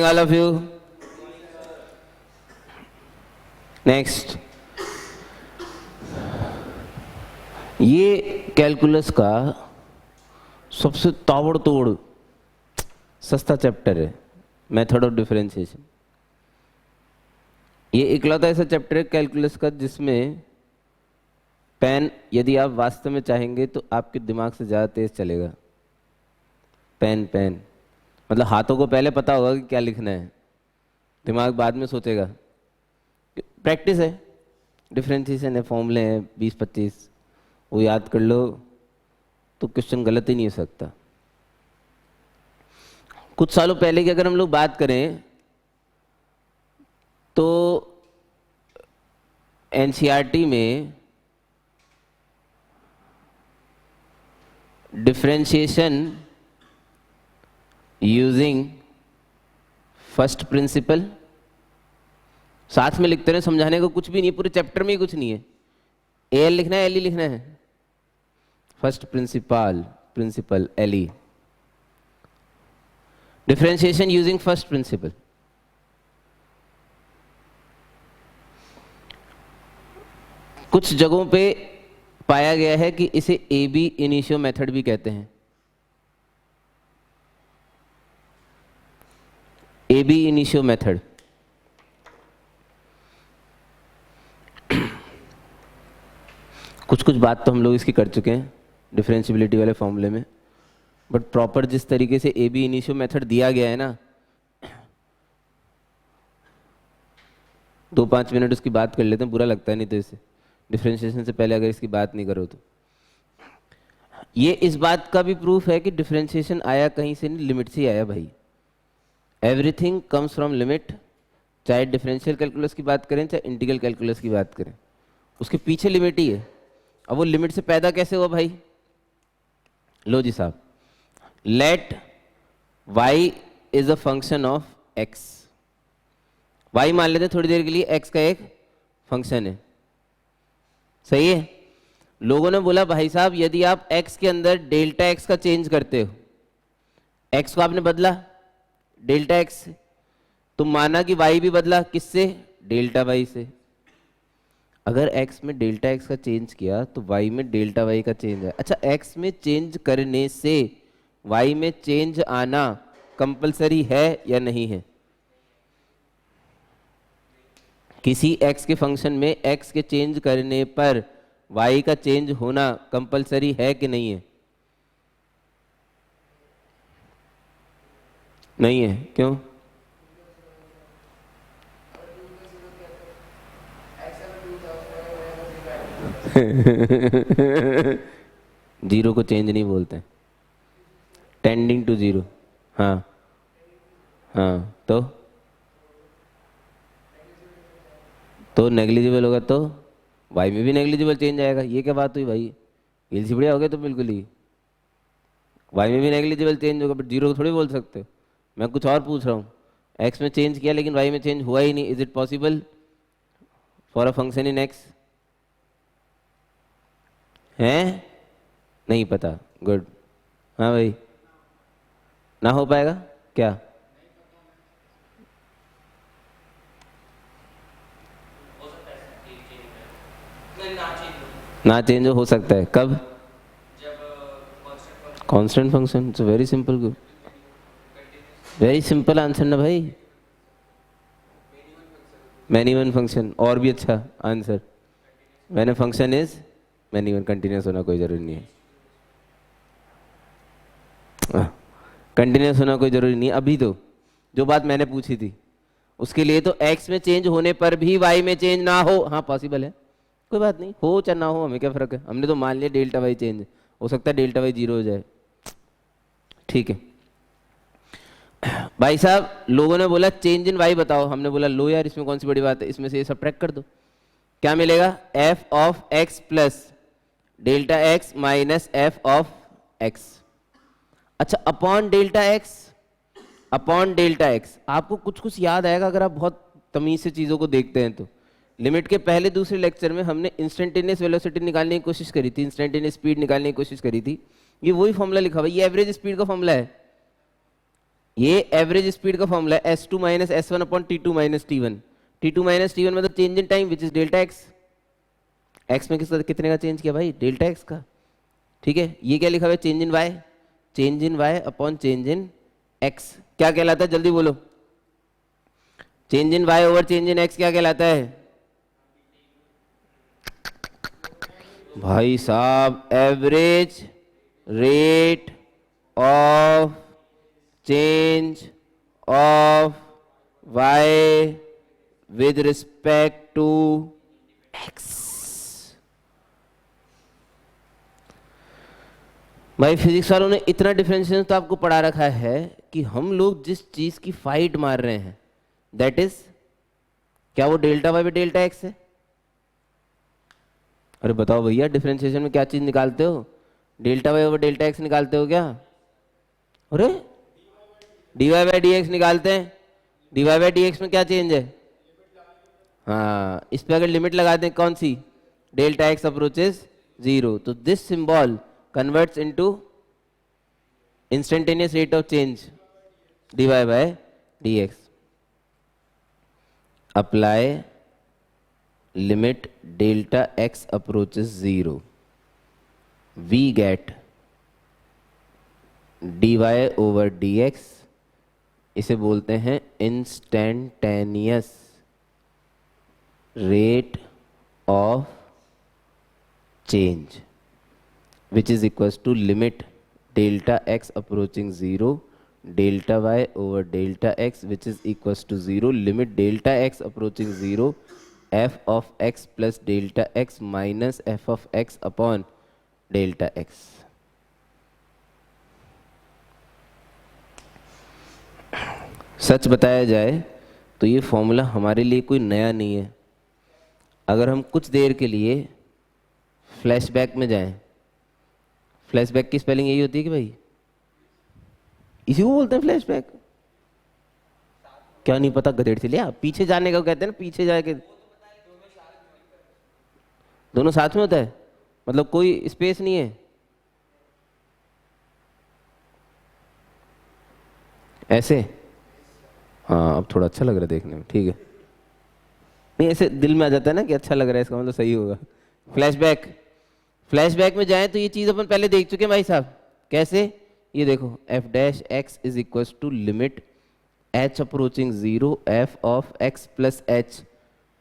All of you. Next. ये calculus का सबसे ताबड़तोड़ सस्ता चैप्टर है, मेथड ऑफ डिफरेंशिएशन। ये इकलौता ऐसा चैप्टर है कैलकुलस का जिसमें पेन, यदि आप वास्तव में चाहेंगे तो आपके दिमाग से ज़्यादा तेज चलेगा। पेन मतलब हाथों को पहले पता होगा कि क्या लिखना है, दिमाग बाद में सोचेगा। प्रैक्टिस है, डिफरेंशिएशन है, फॉर्मूले हैं 20-25, वो याद कर लो तो क्वेश्चन गलत ही नहीं हो सकता। कुछ सालों पहले की अगर हम लोग बात करें तो एनसीईआरटी में डिफरेंशिएशन यूजिंग फर्स्ट प्रिंसिपल, साथ में लिखते रहे, समझाने को कुछ भी नहीं, पूरे चैप्टर में ही कुछ नहीं है। एल लिखना है, एल ही लिखना है, first principle L E, differentiation using first principal. कुछ जगहों पे पाया गया है कि इसे ए बी इनिशियो मेथड भी कहते हैं। ए बी इनिशियो मेथड कुछ बात तो हम लोग इसकी कर चुके हैं डिफरेंशिएबिलिटी वाले फॉर्मूले में, बट प्रॉपर जिस तरीके से ए बी इनिशियो मेथड दिया गया है ना, 2-5 मिनट उसकी बात कर लेते हैं, बुरा लगता है नहीं तो इससे डिफरेंशिएशन से पहले अगर इसकी बात नहीं करो तो। ये इस बात का भी प्रूफ है कि डिफरेंशिएशन आया कहीं से नहीं, लिमिट से ही आया भाई। एवरीथिंग कम्स फ्रॉम लिमिट, चाहे डिफरेंशियल कैलकुलस की बात करें चाहे इंटीग्रल कैलकुलस की बात करें, उसके पीछे लिमिट ही है। अब वो लिमिट से पैदा कैसे हुआ भाई? लो जी साहब, let y is a function of x, y मान लेते हैं थोड़ी देर के लिए x का एक फंक्शन है, सही है। लोगों ने बोला भाई साहब यदि आप x के अंदर डेल्टा x का चेंज करते हो, x को आपने बदला डेल्टा x से, तो माना कि y भी बदला, किससे? डेल्टा y से। अगर x में डेल्टा x का चेंज किया तो y में डेल्टा y का चेंज है। अच्छा, x में चेंज करने से y में चेंज आना कंपलसरी है या नहीं है? किसी x के फंक्शन में x के चेंज करने पर y का चेंज होना कंपलसरी है कि नहीं है? नहीं है, क्यों? जीरो को चेंज नहीं बोलते, टेंडिंग टू जीरो। हाँ तो नेग्लिजिबल होगा तो y में भी नेग्लिजिबल चेंज आएगा। ये क्या बात हुई भाई, हिल बढ़िया हो गया तो बिल्कुल ही y में भी नेग्लिजिबल चेंज होगा, बट जीरो को थोड़ी बोल सकते हो। मैं कुछ और पूछ रहा हूँ, x में चेंज किया लेकिन y में चेंज हुआ ही नहीं, is it possible for a function in x? हैं? नहीं पता, गुड। हाँ भाई, ना हो पाएगा क्या? ना चेंज हो सकता है, कब? Constant function. It's very simple, good, very simple answer ना भाई, मैनी वन फंक्शन। और भी अच्छा answer, when a function is many one. Continuous होना कोई जरूरी नहीं है, कंटिन्यूस होना कोई जरूरी नहीं है। अभी तो जो बात मैंने पूछी थी उसके लिए तो x में चेंज होने पर भी y में चेंज ना हो, हाँ पॉसिबल है, कोई बात नहीं, हो चाहे ना हो, हमें क्या फर्क है। हमने तो मान लिया डेल्टा y चेंज, हो सकता है डेल्टा y जीरो हो जाए, ठीक है। भाई साहब लोगों ने बोला चेंज इन y बताओ, हमने बोला लो यार इसमें कौन सी बड़ी बात है, इसमें से ये सबट्रैक्ट कर दो, क्या मिलेगा? f of x plus delta x minus f of x। अच्छा, upon delta x, upon delta x। आपको कुछ याद आएगा अगर आप बहुत तमीज से चीजों को देखते हैं तो। लिमिट के पहले दूसरे लेक्चर में हमने इंस्टेंटेनियस वेलोसिटी निकालने की कोशिश करी थी, इंस्टेंटेनियस स्पीड निकालने की कोशिश करी थी। ये वही फॉर्मूला लिखा हुआ है, ये एवरेज स्पीड का फॉर्मूला है। ये एवरेज स्पीड का फॉर्मूला है S2 minus S1 upon T2 minus T1। T2 minus T1 मतलब change in time which is delta x. X में किसका कितने का चेंज किया भाई? डेल्टा एक्स का। ठीक है, ये क्या लिखा हुआ है? Change in y. Change in y upon change in x क्या कहलाता है? जल्दी बोलो। Change in y over change in x क्या कहलाता है? भाई साहब average rate of change of y with respect to x. भाई फिजिक्स वालों ने इतना डिफरेंशिएशन तो आपको पढ़ा रखा है कि हम लोग जिस चीज की फाइट मार रहे हैं दैट इज क्या वो delta y by delta x है? अरे बताओ भैया, डिफरेंशिएशन में क्या चीज निकालते हो? Delta y over delta x निकालते हो क्या? अरे d y by d x निकालते हैं। D y by d x में क्या चेंज है? हाँ, इस पे अगर लिमिट लगा दें कौन सी? डेल्टा एक्स अप्रोचेस जीरो, तो this symbol converts into instantaneous rate of change d y by d x. Apply limit delta x approaches zero, we get d y over d x. इसे बोलते हैं instantaneous rate of change which is equals to limit delta x approaching 0 delta y over delta x which is equals to 0 limit delta x approaching 0 f of x plus delta x minus f of x upon delta x। सच बताया जाए तो ये formula हमारे लिए कोई नया नहीं है। अगर हम कुछ देर के लिए फ्लैशबैक में जाएं, फ्लैशबैक की स्पेलिंग यही होती है कि भाई इसी को बोलते हैं फ्लैशबैक। क्या नहीं पता गधेड़ से लिया? पीछे जाने का कहते हैं ना, पीछे जाके दोनों साथ में होता है, मतलब कोई स्पेस नहीं है ऐसे। हाँ अब थोड़ा अच्छा लग रहा है देखने में, ठीक है। नहीं ऐसे दिल में आ जाता है ना कि अच्छा लग रहा है, इसका मतलब सही होगा। फ्लैशबैक, फ्लैशबैक में जाएं तो ये चीज अपन पहले देख चुके हैं भाई साहब। कैसे? ये देखो f dash x is equal to limit h approaching zero f of x plus h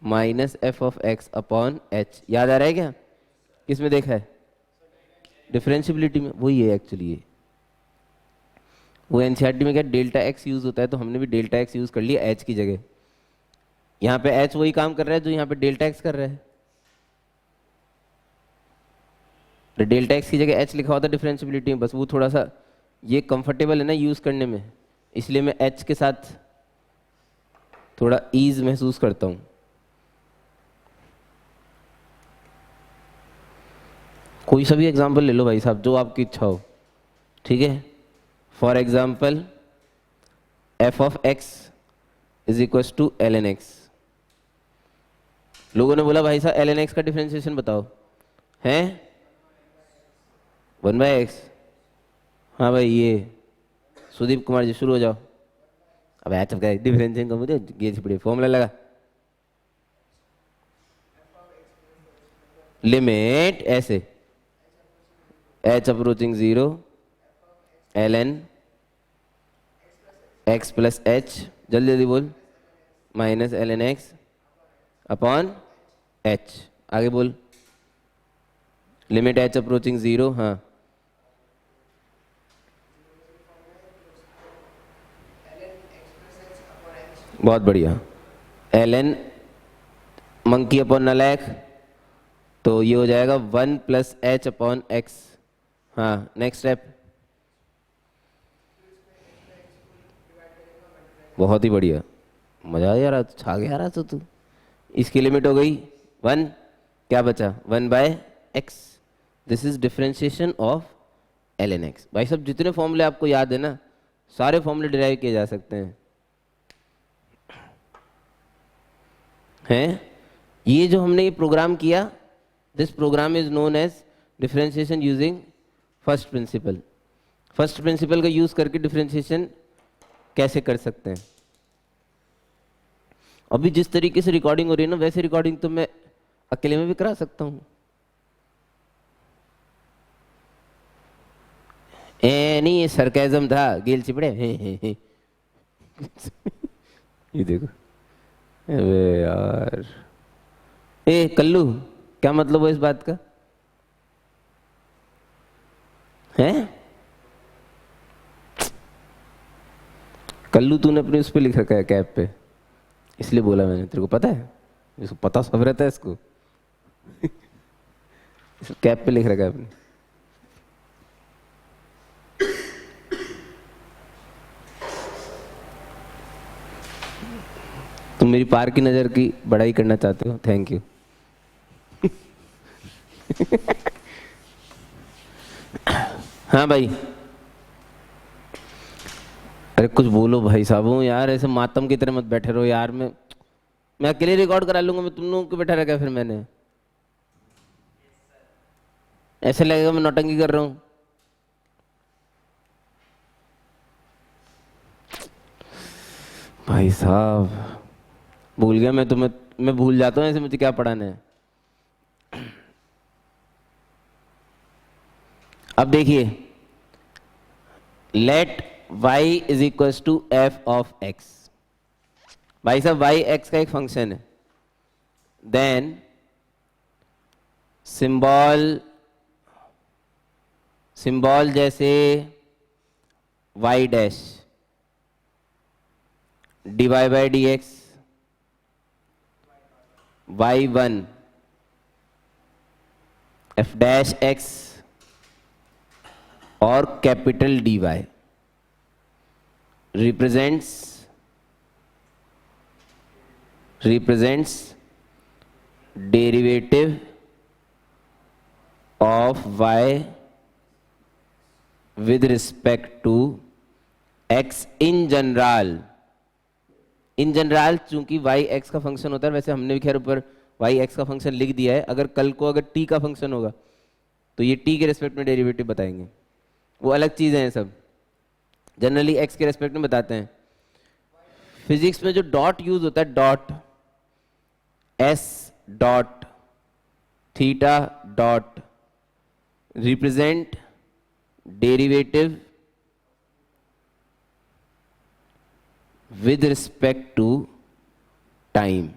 minus f of x upon h. याद आ रहा है क्या? किसमें देखा है? डिफरेंशियबिलिटी में। वही है एक्चुअली ये, वो एनसीईआरटी में क्या डेल्टा एक्स यूज होता है, तो हमने भी डेल्टा एक्स यूज कर लिया एच की जगह। यहाँ पे एच वही काम कर रहा है जो यहाँ पे डेल्टा एक्स कर रहा है। डेल्टा एक्स की जगह एच लिखा होता है डिफरेंशियबिलिटी में, बस वो थोड़ा सा ये कंफर्टेबल है ना यूज करने में, इसलिए मैं एच के साथ थोड़ा ईज महसूस करता हूं। कोई सा भी एग्जांपल ले लो भाई साहब जो आपकी इच्छा हो, ठीक है। For example f of x is equal to l n x. लोगों ने बोला भाई साहब एल एन एक्स का डिफरेंशिएशन बताओ, हैं? 1/x। हाँ भाई ये सुदीप कुमार जी शुरू हो जाओ। अब ऐसा डिफरेंशिएशन का मुझे ये छिपड़े फॉर्मूला लगा। लिमिट ऐसे h approaching 0 ln x plus h, जल्दी जल्दी बोल, minus ln x upon h। आगे बोल लिमिट h अप्रोचिंग 0। हाँ बहुत बढ़िया। ln मंकी अपॉन नलायक, तो ये हो जाएगा 1 प्लस एच अपॉन एक्स। हाँ नेक्स्ट स्टेप, बहुत ही बढ़िया, मजा आ यार, छा गया यार तू। इसकी लिमिट हो गई 1, क्या बचा 1/x। This is differentiation of ln x। भाई सब जितने फॉर्मूले आपको याद है ना, सारे फॉर्मूले डिराइव किए जा सकते हैं। ये जो हमने ये प्रोग्राम किया, this program is known as differentiation using first principle. First principle का यूज करके डिफरेंशिएशन कैसे कर सकते हैं? अभी जिस तरीके से रिकॉर्डिंग हो रही है ना, वैसे रिकॉर्डिंग तो मैं अकेले में भी करा सकता हूँ। नहीं, ये सरकाज़म था, गेल चिपड़े। ये देखो, अबे यार, कल्लू, क्या मतलब हो इस बात का? है कल्लू, तूने अपने उस पे लिख रखा है कैप पे, इसलिए बोला मैंने। तेरे को पता है? इसको पता सब रहता है इसको। कैप पे लिख रखा है अपने। तुम मेरी पार की नजर की बड़ाई करना चाहते हो, थैंक यू। हाँ भाई, अरे कुछ बोलो भाई साहब हूँ यार, ऐसे मातम की तरह मत बैठे रहो यार। मैं अकेले रिकॉर्ड करा लूंगा, मैं तुम लोगों को बैठा रखा फिर मैंने। ऐसे लगेगा मैं नौटंकी कर रहा हूँ। भाई साहब, भूल गया मैं तुम्हें, मैं भूल जाता हूँ ऐसे, मुझे क्या पढ़ाना है। अब देखिए, let y is equal to f of x। भाई साहब, y x का एक फंक्शन है। देन सिंबल जैसे y dash dy by d x, y1 f dash x और capital dy represents derivative of y with respect to x in general। In general चूंकि y x का function होता है, वैसे हमने भी खैर ऊपर y x का फंक्शन लिख दिया है। अगर कल को अगर t का फंक्शन होगा तो ये t के रेस्पेक्ट में डेरिवेटिव बताएंगे, वो अलग चीजें हैं सब। जनरली x के रेस्पेक्ट में बताते हैं। फिजिक्स में जो डॉट यूज होता है, dot, s dot theta dot, represent derivative with respect to time.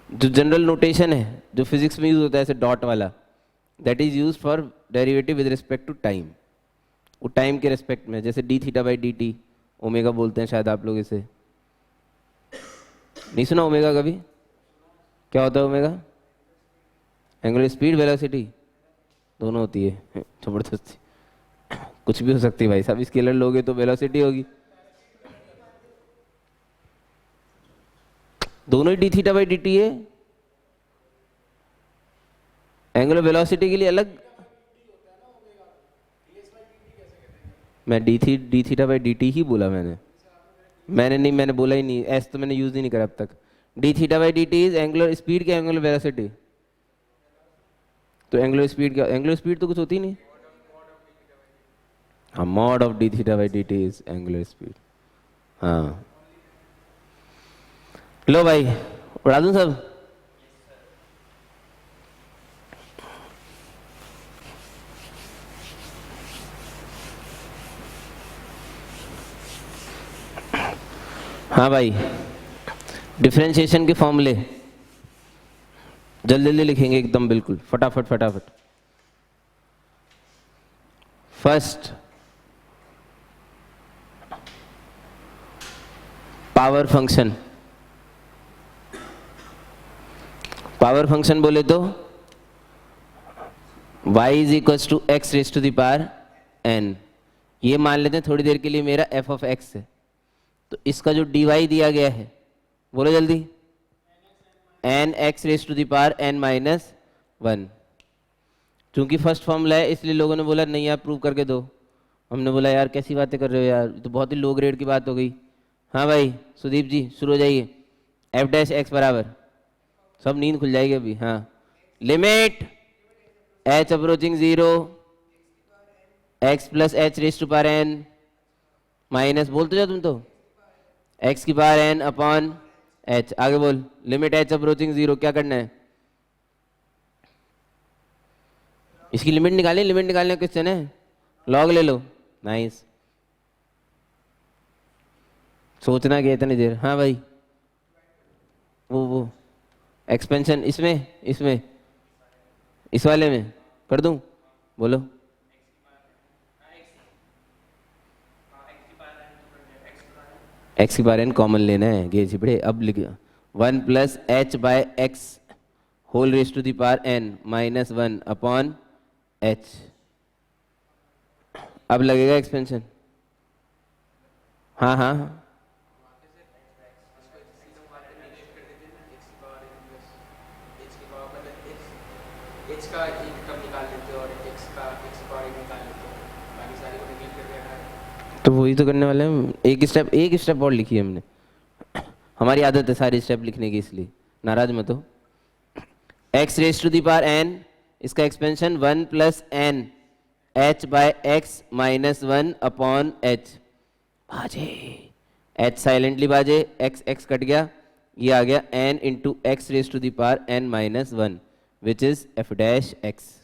जो जनरल नोटेशन है जो फिजिक्स में यूज होता है ऐसे डॉट वाला, that is use for derivative with respect to time. वो टाइम के रिस्पेक्ट में, जैसे d theta by d t, omega बोलते हैं शायद आप लोग इसे। नहीं सुना ओमेगा कभी? क्या होता है ओमेगा? एंगुलर स्पीड, वेलोसिटी दोनों होती है। जबरदस्ती कुछ भी हो सकती है भाई साहब, स्केलर लोगे तो वेलोसिटी होगी। दोनों ही d theta by d t है। एंगुलर वेलोसिटी के लिए अलग, मैं d theta by d t ही बोला मैंने बोला ही नहीं, एस तो मैंने यूज ही नहीं करा अब तक। D theta by d T is angular speed के एंगुलर वेलोसिटी। तो एंगुलर स्पीड तो कुछ होती नहीं। हाँ, mod of D theta by d T is angular speed. हाँ लो भाई, उड़ा दूं सब? हाँ भाई, डिफरेंशिएशन के फॉर्मूले जल्दी जल्दी लिखेंगे एकदम, बिल्कुल फटाफट फटाफट। First, power function. Power function बोले तो y is equal to x raise to the power n। ये मान लेते हैं थोड़ी देर के लिए मेरा f ऑफ x है। तो इसका जो dy दिया गया है, बोलो जल्दी, n x raise to the power n minus 1। चूंकि फर्स्ट फॉर्मूला है इसलिए लोगों ने बोला नहीं आप प्रूव करके दो। हमने बोला यार कैसी बातें कर रहे हो यार, तो बहुत ही लो ग्रेड की बात हो गई। हाँ भाई सुदीप जी शुरू हो जाइए। एफ डैश एक्स बराबर, सब नींद खुल जाएगी अभी। हाँ, limit h approaching 0 x plus h raise to power n minus बोल तो जाओ तुम तो, एक्स की पावर एन अपॉन एच। आगे बोल, लिमिट एच अप्रोचिंग जीरो, क्या करना है? इसकी लिमिट निकाली, लिमिट निकालने का क्वेश्चन है, लॉग ले लो। नाइस, सोचना क्या इतनी देर। हाँ भाई, वो एक्सपेंशन इसमें इसमें इस वाले में कर दूं? बोलो। एक्स की पावर एन कॉमन लेना है, गे चिपड़े। अब लिख, 1 plus h by x whole raise to the power n minus 1 upon h. अब लगेगा एक्सपेंशन। हाँ हाँ हाँ, एच का एक टर्म निकाल लेते हो और एक्स का एक्स पावर एक निकाल लेते हो, बाकी सारी को नेगेट करके रखा है। तो वही तो करने वाले हैं हम। एक स्टेप और लिखी है हमने, हमारी आदत है सारी स्टेप लिखने की, इसलिए नाराज मत हो। X raise to the power n, इसका expansion 1 plus n h by x minus 1 upon h. बाजे, एच साइलेंटली बाजे, एक्स एक्स कट गया, ये आ गया n into x raise to the power n minus 1 which is f dash x.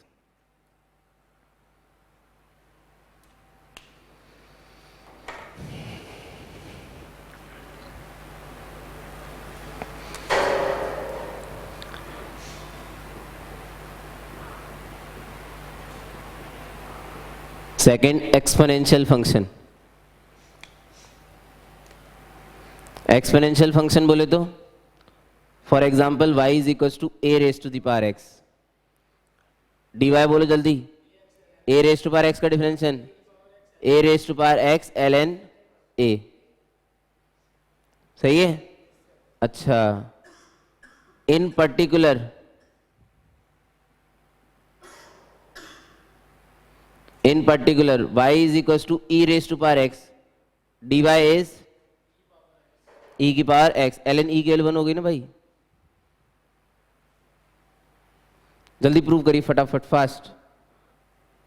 Second, exponential function. Exponential function बोले तो for example y is equal to a raise to the power x, d y बोलो जल्दी। A raise to power x का differential, a raise to power x l n a, सही है? अच्छा, in particular y is equals to e raised to power x, dy is e की power x, ln e की L1 हो गई ना भाई। जल्दी प्रूव करिए फटाफट, फास्ट।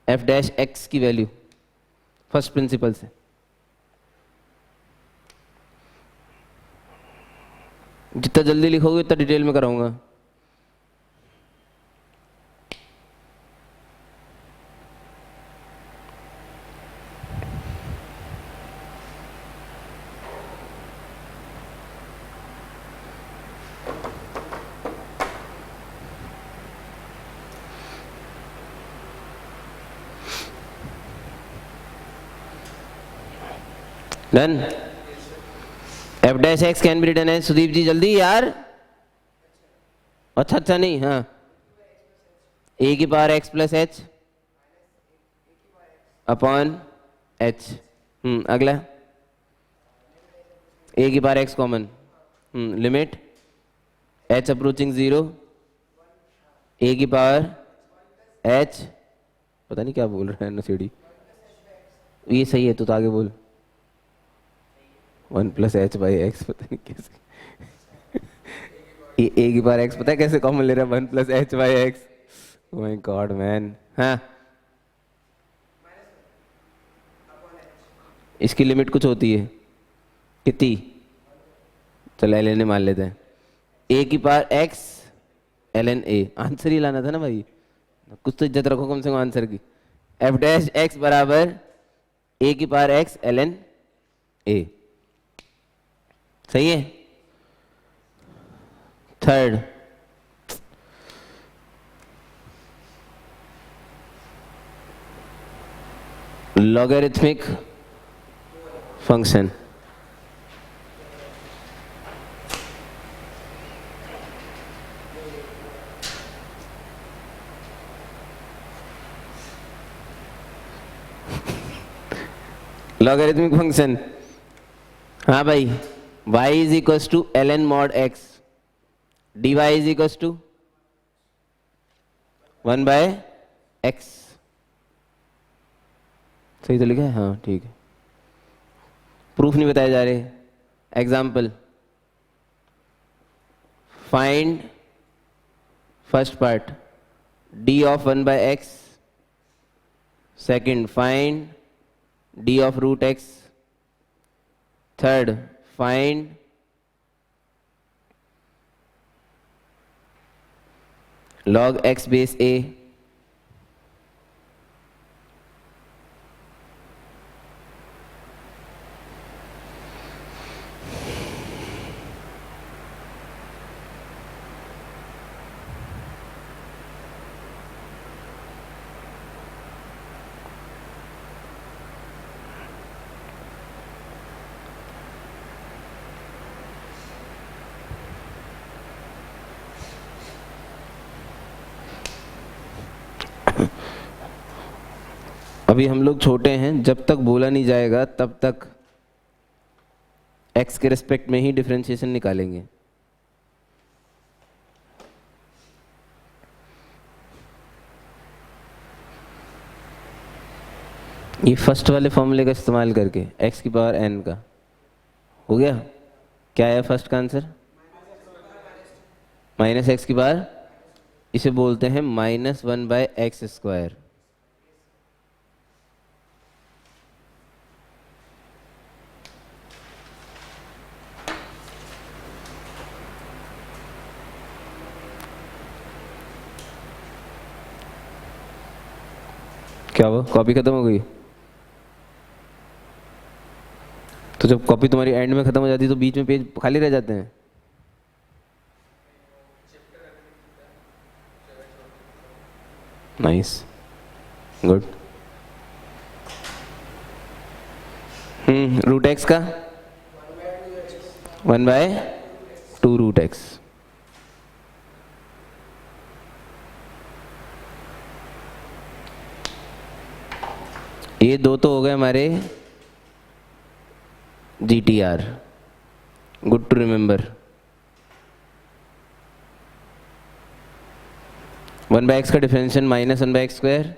f डैश x की वैल्यू फर्स्ट प्रिंसिपल से। जितना जल्दी लिखोगे उतना डिटेल में कराऊंगा। Done. F dash x can be written as, Sudeep ji जल्दी यार। अच्छा नहीं, हाँ, ए की power x plus h upon h. अगला, ए की power x common, limit h approaching zero, a की पावर एच, पता नहीं क्या बोल रहा है नसीड़ी, ये सही है तो आगे बोल। 1 प्लस एच बाई एक्स, पता नहीं कैसे ए की पावर एक्स पता है कैसे कॉमन ले रहा है? 1 plus H by x. Oh my God man. हाँ, इसकी लिमिट कुछ होती है कितनी? चलो एल एन ए मान लेते हैं, ए की power x l n a. Answer ही लाना था ना भाई, कुछ तो इज्जत रखो कम से कम आंसर की। एफ डैश एक्स बराबर ए की power x l n a, सही है? Third, logarithmic function. Logarithmic function, हाँ भाई, y is equal to l n mod x, d y is equal to 1 by x. सही तो लिखा है? हाँ ठीक है। प्रूफ नहीं बताए जा रहे। Example, find first part d of 1 by x, second find d of root x, third, find log x base a अभी हम लोग छोटे हैं, जब तक बोला नहीं जाएगा तब तक x के रिस्पेक्ट में ही डिफरेंशिएशन निकालेंगे। ये फर्स्ट वाले फॉर्मूले का इस्तेमाल करके x की पावर n का हो गया। क्या है फर्स्ट का आंसर? माइनस एक्स की पावर, इसे बोलते हैं -1/x²। क्या हुआ? कॉपी खत्म हो गई? तो जब कॉपी तुम्हारी एंड में खत्म हो जाती है तो बीच में पेज खाली रह जाते हैं। Nice, good. रूट एक्स का 1/2 रूट एक्स। ये दो तो हो गए हमारे GTR, good to remember. 1/x का डिफरेंशियल -1/x²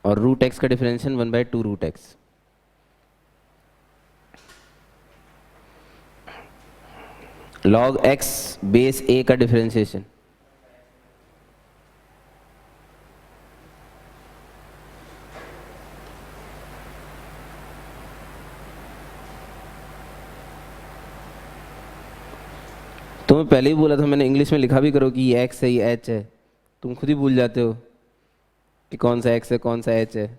और रूट एक्स का differential 1/2 root x. log x base a का डिफरेंशिएशन तुम्हें पहले ही बोला था मैंने, इंग्लिश में लिखा भी करो कि ये x है ये h है। तुम खुद ही भूल जाते हो कि कौन सा x है कौन सा h है।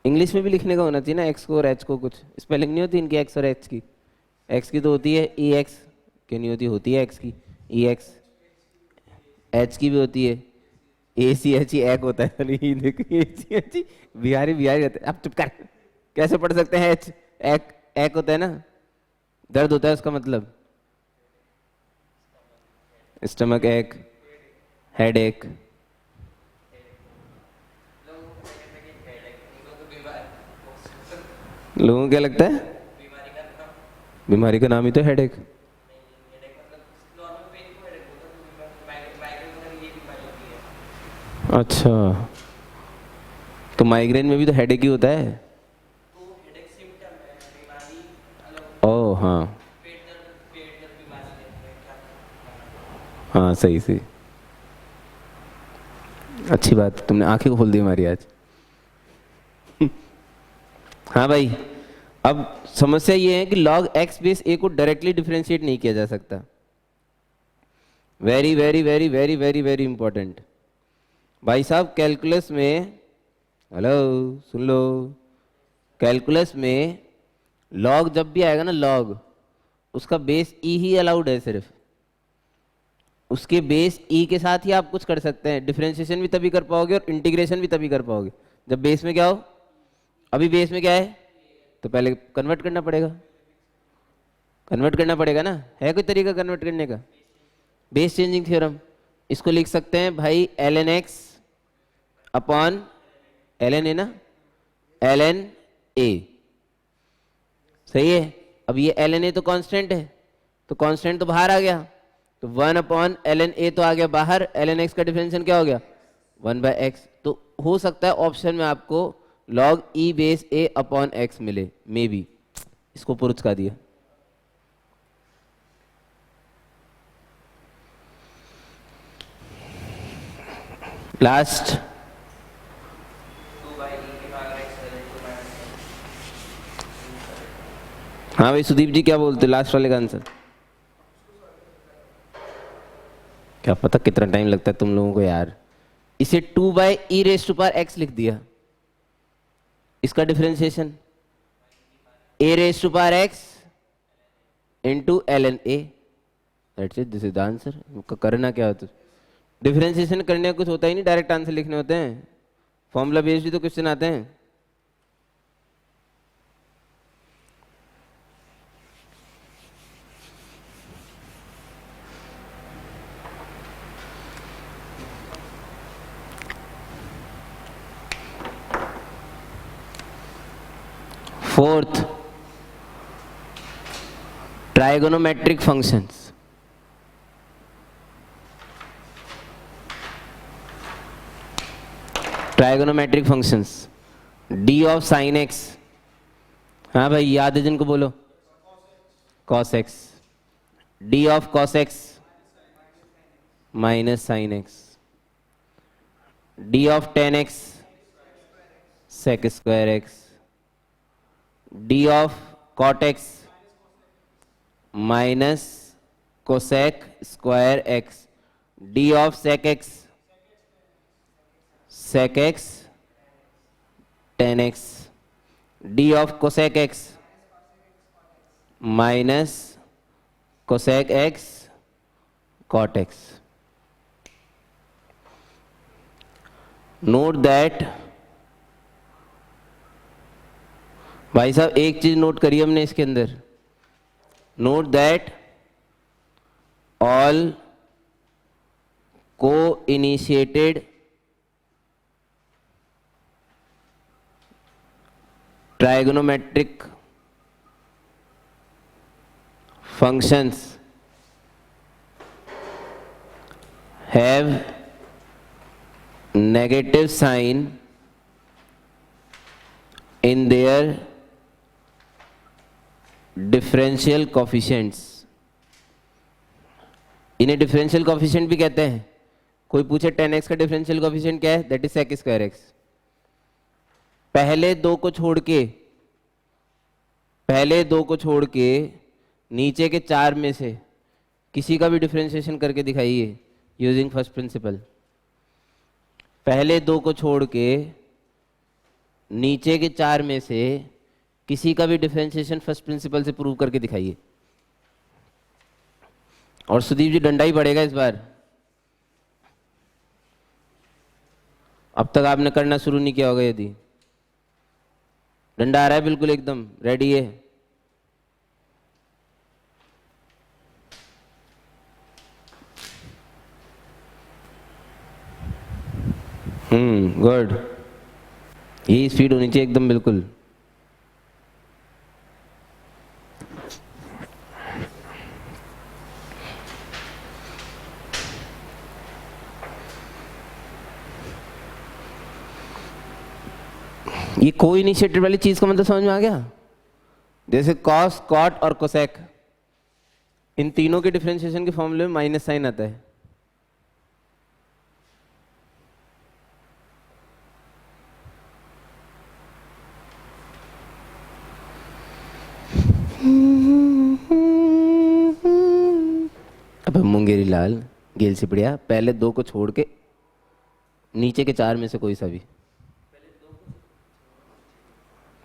इंग्लिश में भी लिखने का होना चाहिए ना, x को और h को। कुछ स्पेलिंग नहीं होती इनकी x और h की। x की तो होती है EX, क्यों नहीं होती? होती है x की EX। h की भी होती है ACH, एक होता है। नहीं देखो ACH, बिहारी बिहारी रहते हैं। अब चुप कर, कैसे पढ़ सकते हैं h? एक होता है ना, दर्द होता है उसका मतलब। स्टमक एक, हेड एक। लोगों को क्या लगता है? बीमारी का नाम ही तो हेडेक। अच्छा, तो माइग्रेन में भी तो हेडेक ही होता है। ओह हाँ हाँ, सही सही, अच्छी बात, तुमने आंखें खोल दी हमारी आज। हाँ भाई, अब समस्या ये है कि log x बेस a को डायरेक्टली डिफरेंशिएट नहीं किया जा सकता। Very very very very very very important भाई साहब। कैलकुलस में, हेलो सुन लो, कैलकुलस में log जब भी आएगा ना, log उसका बेस e ही अलाउड है सिर्फ। उसके बेस e के साथ ही आप कुछ कर सकते हैं। डिफरेंशिएशन भी तभी कर पाओगे और इंटीग्रेशन भी तभी कर पाओगे जब बेस में क्या हो। अभी बेस में क्या है तो पहले कन्वर्ट करना पड़ेगा। कन्वर्ट करना पड़ेगा ना, है कोई तरीका कन्वर्ट करने का? Base changing theorem. इसको लिख सकते हैं भाई ln x upon ln a ना, ln a। सही है। अब ये ln a तो कांस्टेंट है, तो कांस्टेंट तो बाहर आ गया, तो 1 अपॉन ln a तो आ गया बाहर। ln x का डिफरेंशियल क्या हो गया? 1/x। तो हो सकता है ऑप्शन में आपको log e base a upon x मिले, मे बी। इसको पुरुष का दिया। लास्ट हाँ भाई सुदीप जी क्या बोलते, लास्ट वाले का आंसर। क्या पता कितना टाइम लगता है तुम लोगों को यार। इसे 2/e⁻x लिख दिया, इसका differentiation a⁻x into ln a, that's it, this is the answer. करना क्या होता है, डिफरेंशिएशन करने का कुछ होता ही नहीं, डायरेक्ट आंसर लिखने होते हैं। फॉर्मूला बेस्ड भी तो क्वेश्चन आते हैं। Fourth, trigonometric functions. Trigonometric functions, d of sine x, हाँ भाई याद है जिनको बोलो, cos x, d of cos x minus sine x, d of tan x sec square x, d of cot x minus cosec square x, d of sec x sec x tan x, d of cosec x minus cosec x cot x। Note that, भाई साहब एक चीज note करी हमने इसके अंदर, note that all को initiated trigonometric functions have negative sign in their differential coefficients। इन्हें डिफरेंशियल कोफिशिएंट भी कहते हैं। कोई पूछे tan x का डिफरेंशियल कोफिशिएंट क्या है, that is sec square x। पहले दो को छोड़ के नीचे के 4 में से किसी का भी डिफरेंशिएशन करके दिखाइए यूजिंग फर्स्ट प्रिंसिपल। पहले दो को छोड़ के नीचे के 4 में से किसी का भी डिफरेंशिएशन फर्स्ट प्रिंसिपल से प्रूव करके दिखाइए। और सुदीप जी डंडा ही पड़ेगा इस बार, अब तक आपने करना शुरू नहीं किया होगा। यदि डंडा आ रहा है बिल्कुल एकदम रेडी है। गुड, यही स्पीड होनी चाहिए एकदम बिल्कुल। ये को इनिशिएटेड वाली चीज का मतलब समझ में आ गया। जैसे कॉस, कॉट और कोसेक, इन तीनों के डिफरेंशिएशन के फॉर्मूले में माइनस साइन आता है। अब मुंगेरी लाल गेल सिपड़िया, पहले दो को छोड़ के नीचे के 4 में से कोई सा भी,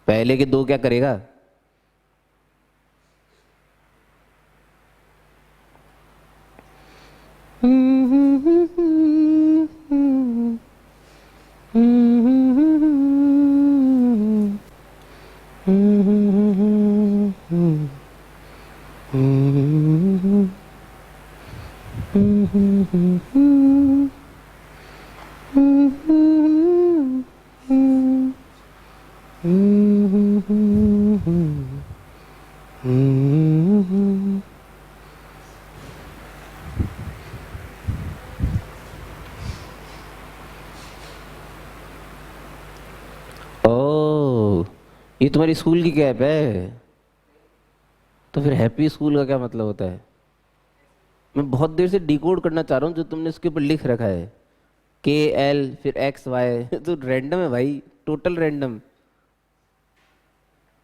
पहले के दो क्या करेगा, ये तुम्हारी स्कूल की कैप है, तो फिर हैप्पी स्कूल का क्या मतलब होता है? मैं बहुत देर से डिकोड करना चाह रहा हूँ जो तुमने उसके ऊपर लिख रखा है, KL फिर XY तो रैंडम है भाई, टोटल रैंडम।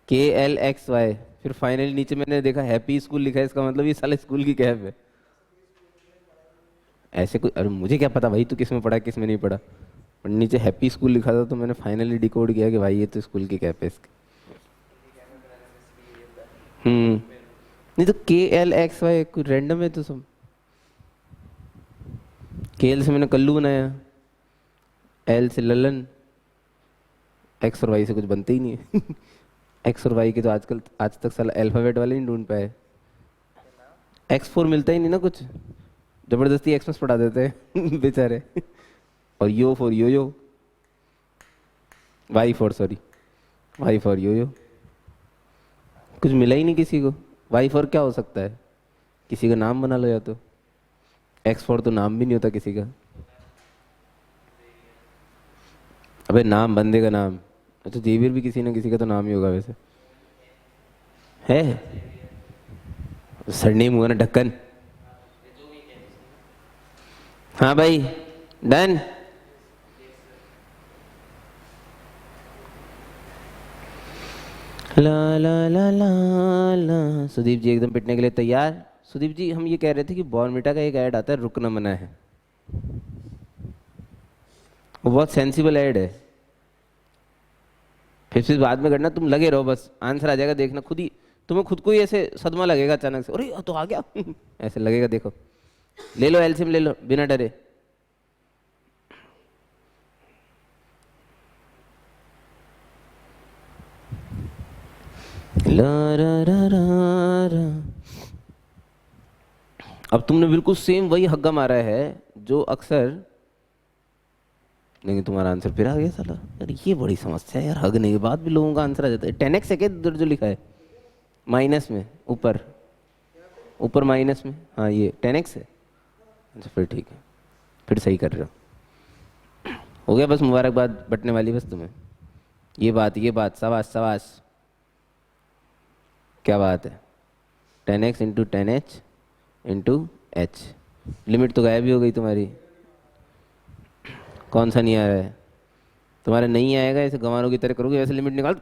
KL XY फिर फाइनली नीचे मैंने देखा हैप्पी स्कूल लिखा है, इसका मतलब ये साला स्कूल की कैप है। ऐसे कोई, अरे मुझे क्या पता भाई तू किस में पढ़ा किस में नहीं पढ़ा, पर नीचे हैप्पी स्कूल लिखा था तो मैंने फाइनली डिकोड किया कि भाई ये तो स्कूल की कैप है इसकी। नहीं तो KLXY कोई रैंडम है तो सब। KL से मैंने कल्लू बनाया, L से ललन, X और Y से कुछ बनते ही नहीं है। X और Y के तो आजकल आज तक साला अल्फाबेट वाले नहीं ढूंढ पाए। X4 मिलता ही नहीं ना कुछ, जबरदस्ती एक्सप्रेस पढ़ा देते हैं बेचारे। और yo for yo yo, y for yo yo, कुछ मिला ही नहीं किसी को। वाई फॉर क्या हो सकता है, किसी का नाम बना लो, या तो एक्स फॉर तो नाम भी नहीं होता किसी का। अबे नाम बंदे का नाम, अच्छा जेवियर भी किसी ना किसी का तो नाम ही होगा वैसे, है सरनेम हुआ ना ढक्कन। हाँ भाई डन। ला ला ला ला ला। सुदीप जी एकदम पिटने के लिए तैयार। सुदीप जी हम ये कह रहे थे कि बॉर्नविटा का एक ऐड आता है रुकना मना है, वो बहुत सेंसिबल ऐड है। फिर बाद में करना, तुम लगे रहो बस, आंसर आ जाएगा, देखना खुद ही, तुम्हें खुद को ही ऐसे सदमा लगेगा अचानक से, अरे तो आ गया ऐसे लगेगा। देखो ले लो एलसीएम ले लो बिना डरे। ला रा रा रा रा। अब तुमने बिल्कुल सेम वही हग्गा मारा है जो अक्सर, लेकिन तुम्हारा आंसर फिर आ गया साला। यार ये बड़ी समस्या है यार, हगने के बाद भी लोगों का आंसर आ जाता है। 10x है क्या इधर जो लिखा है माइनस में, ऊपर ऊपर माइनस में, हाँ ये 10x है। अच्छा फिर ठीक है, फिर सही कर रहे हो गया। बस मुबारकबाद बटने वाली बस तुम्हें। ये बात शाबाश शाबाश, क्या बात है। 10x into 10h into h, limit तो गायब भी हो गई तुम्हारी। कौन सा नहीं आ रहा है तुम्हारा, नहीं आएगा ऐसे गंवारों की तरह करोगे, वैसे लिमिट निकाल।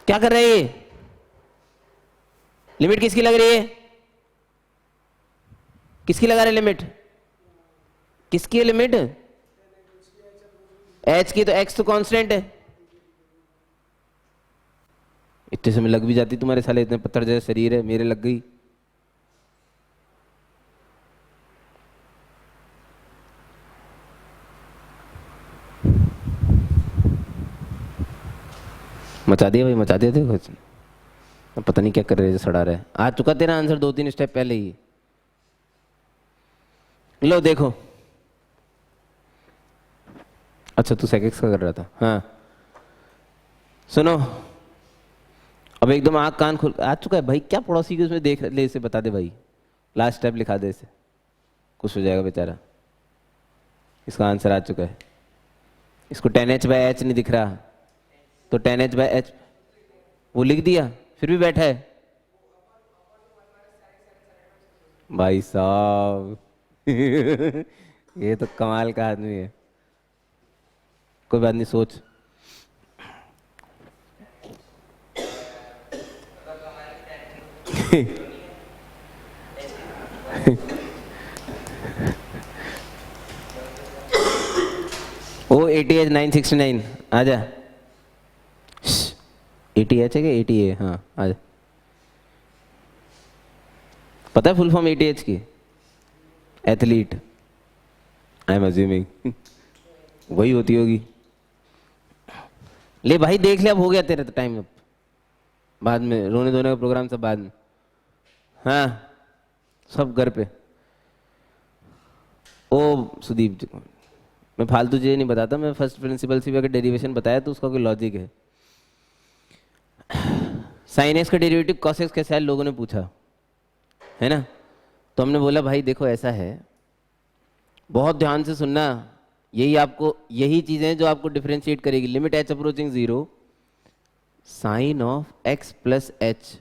क्या कर रहे हैं, लिमिट किसकी लग रही है, किसकी लगा रहे लिमिट, किसकी है लिमिट, h की, तो x तो कांस्टेंट है। इतने समय लग भी जाती तुम्हारे साले, इतने पत्थर जैसा शरीर है, मेरे लग गई। मचा दिया भाई, मचा दिया। देखो पता नहीं क्या कर रहे, सड़ा रहा है। आ चुका तेरा आंसर 2-3 स्टेप पहले ही। लो देखो, अच्छा तू सेकेक्स का कर रहा था, हाँ सुनो। अब एकदम आँख कान खुल आ चुका है भाई, क्या पड़ोसी के उसमें देख ले, इसे बता दे भाई, लास्ट स्टेप लिखा दे इसे, कुछ हो जाएगा बेचारा। इसका आंसर आ चुका है। इसको 10h/h नहीं दिख रहा, तो 10h/h वो लिख दिया, फिर भी बैठा है भाई साहब। ये तो कमाल का आदमी है। कोई बात नहीं, सोच। ओ 80H 969 आजा। 80H है क्या, 80A, हाँ आजा। पता है फुल फॉर्म 80H की, एथलीट, आई एम अज्यूमिंग वही होती होगी। ले भाई देख ले, अब हो गया तेरा तो टाइम, अब बाद में रोने धोने का प्रोग्राम सब बाद में, हाँ सब घर पे। ओ सुदीप जी, मैं फालतू चीजें नहीं बताता, मैं फर्स्ट प्रिंसिपल से भी अगर डेरिवेशन बताया तो उसका कोई लॉजिक है। साइन एक्स का डेरिवेटिव कॉस एक्स कैसा है, लोगों ने पूछा है ना, तो हमने बोला भाई देखो ऐसा है, बहुत ध्यान से सुनना, यही आपको, यही चीजें जो आपको डिफरेंशिएट करेगी। Limit h approaching 0, sine of x plus h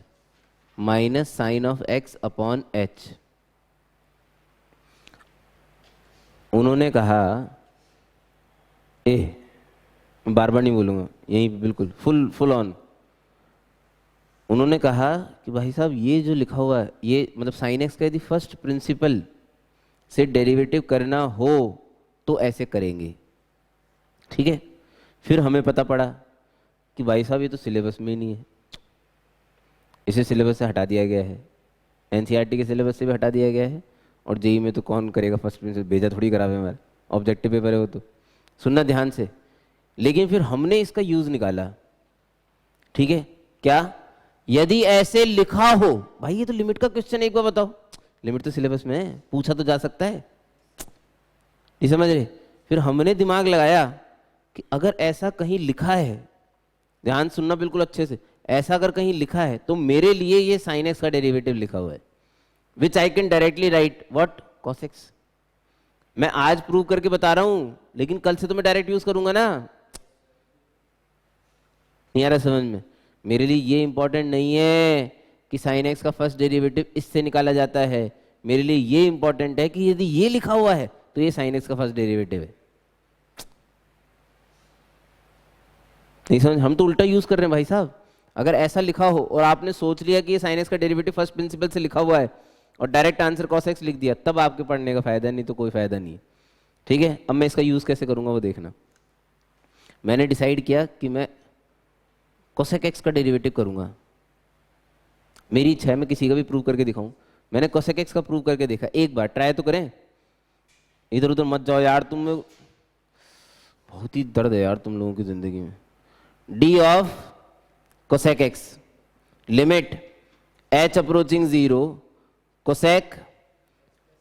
minus sine of x upon h। उन्होंने कहा बार बार नहीं बोलूंगा, यहीं पे बिल्कुल फुल ऑन, उन्होंने कहा कि भाई साहब ये जो लिखा हुआ है ये मतलब साइन एक्स का यदि फर्स्ट प्रिंसिपल से डेरिवेटिव करना हो तो ऐसे करेंगे, ठीक है। फिर हमें पता पड़ा कि भाई साहब ये तो सिलेबस में ही नहीं है, इसे सिलेबस से हटा दिया गया है, एनसीईआरटी के सिलेबस से भी हटा दिया गया है, और जेई में तो कौन करेगा फर्स्ट प्रिंसिपल, भेजा थोड़ी करावे हमारे, ऑब्जेक्टिव पेपर है वो तो। सुनना ध्यान से, लेकिन फिर हमने इसका यूज निकाला, ठीक है। क्या? यदि ऐसे लिखा हो, भाई ये तो लिमिट का क्वेश्चन, एक बार बताओ, लिमिट तो सिलेबस में है, पूछा तो जा सकता है, नहीं समझ रहे। फिर हमने दिमाग लगाया कि अगर ऐसा कहीं लिखा है, ध्यान सुनना बिल्कुल अच्छे से, ऐसा अगर कहीं लिखा है तो मेरे लिए ये साइन एक्स का डेरिवेटिव लिखा हुआ है, which I can directly write what, cos x. मैं आज प्रूव करके बता रहा हूं, लेकिन कल से तो मैं डायरेक्ट यूज करूंगा ना, नहीं आ रहा समझ में। मेरे लिए ये इंपॉर्टेंट नहीं है कि साइन एक्स का फर्स्ट डेरिवेटिव इससे निकाला जाता है, मेरे लिए ये इंपॉर्टेंट है कि यदि ये लिखा हुआ है तो ये साइन एक्स का फर्स्ट डेरिवेटिव है। नहीं समझ, हम तो उल्टा यूज कर रहे हैं भाई साहब। अगर ऐसा लिखा हो और आपने सोच लिया कि ये साइन एक्स का डेरिवेटिव फर्स्ट प्रिंसिपल से लिखा हुआ है और डायरेक्ट आंसर कॉस एक्स लिख दिया, तब आपके पढ़ने का फायदा, नहीं तो कोई फायदा नहीं है, ठीक है। अब मैं इसका यूज कैसे करूंगा वो देखना। मैंने डिसाइड किया कि मैं कोसेक एक्स का डेरिवेटिव करूंगा, मेरी इच्छा है मैं किसी का भी प्रूव करके दिखाऊं। मैंने कोसेक एक्स का प्रूव करके देखा, एक बार ट्राई तो करें, इधर उधर मत जाओ यार, तुम में बहुत ही दर्द है यार तुम लोगों की जिंदगी में। D of cosec x, limit h approaching 0, cosec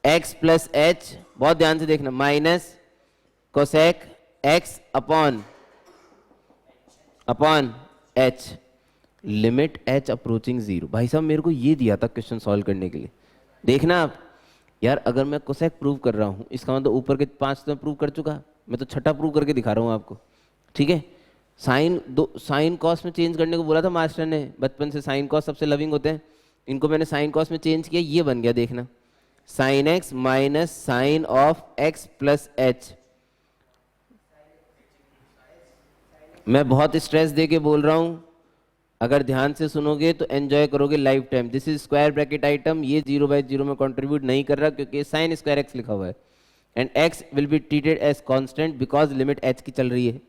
x plus H, बहुत ध्यान से देखना, minus cosec x upon H, limit h approaching 0। भाई साहब मेरे को ये दिया था क्वेश्चन सॉल्व करने के लिए, देखना आप यार, अगर मैं कोसेक प्रूव कर रहा हूं इसका मतलब ऊपर के 5 तो मैं प्रूव कर चुका, मैं तो छठा प्रूव करके दिखा रहा हूं आपको, ठीक है। साइन कॉस में चेंज करने को बोला था मास्टर ने, बचपन से साइन कॉस सबसे लविंग होते हैं, इनको मैंने साइन कॉस में चेंज किया, ये बन गया, देखना, sine x minus sine of x plus h. मैं बहुत स्ट्रेस दे के बोल रहा हूं, अगर ध्यान से सुनोगे तो एंजॉय करोगे life time. This is square bracket item, ये 0/0 में कंट्रीब्यूट नहीं कर रहा क्योंकि साइन स्क्वायर एक्स लिखा हुआ है, and x will be treated as constant because limit h की चल रही है।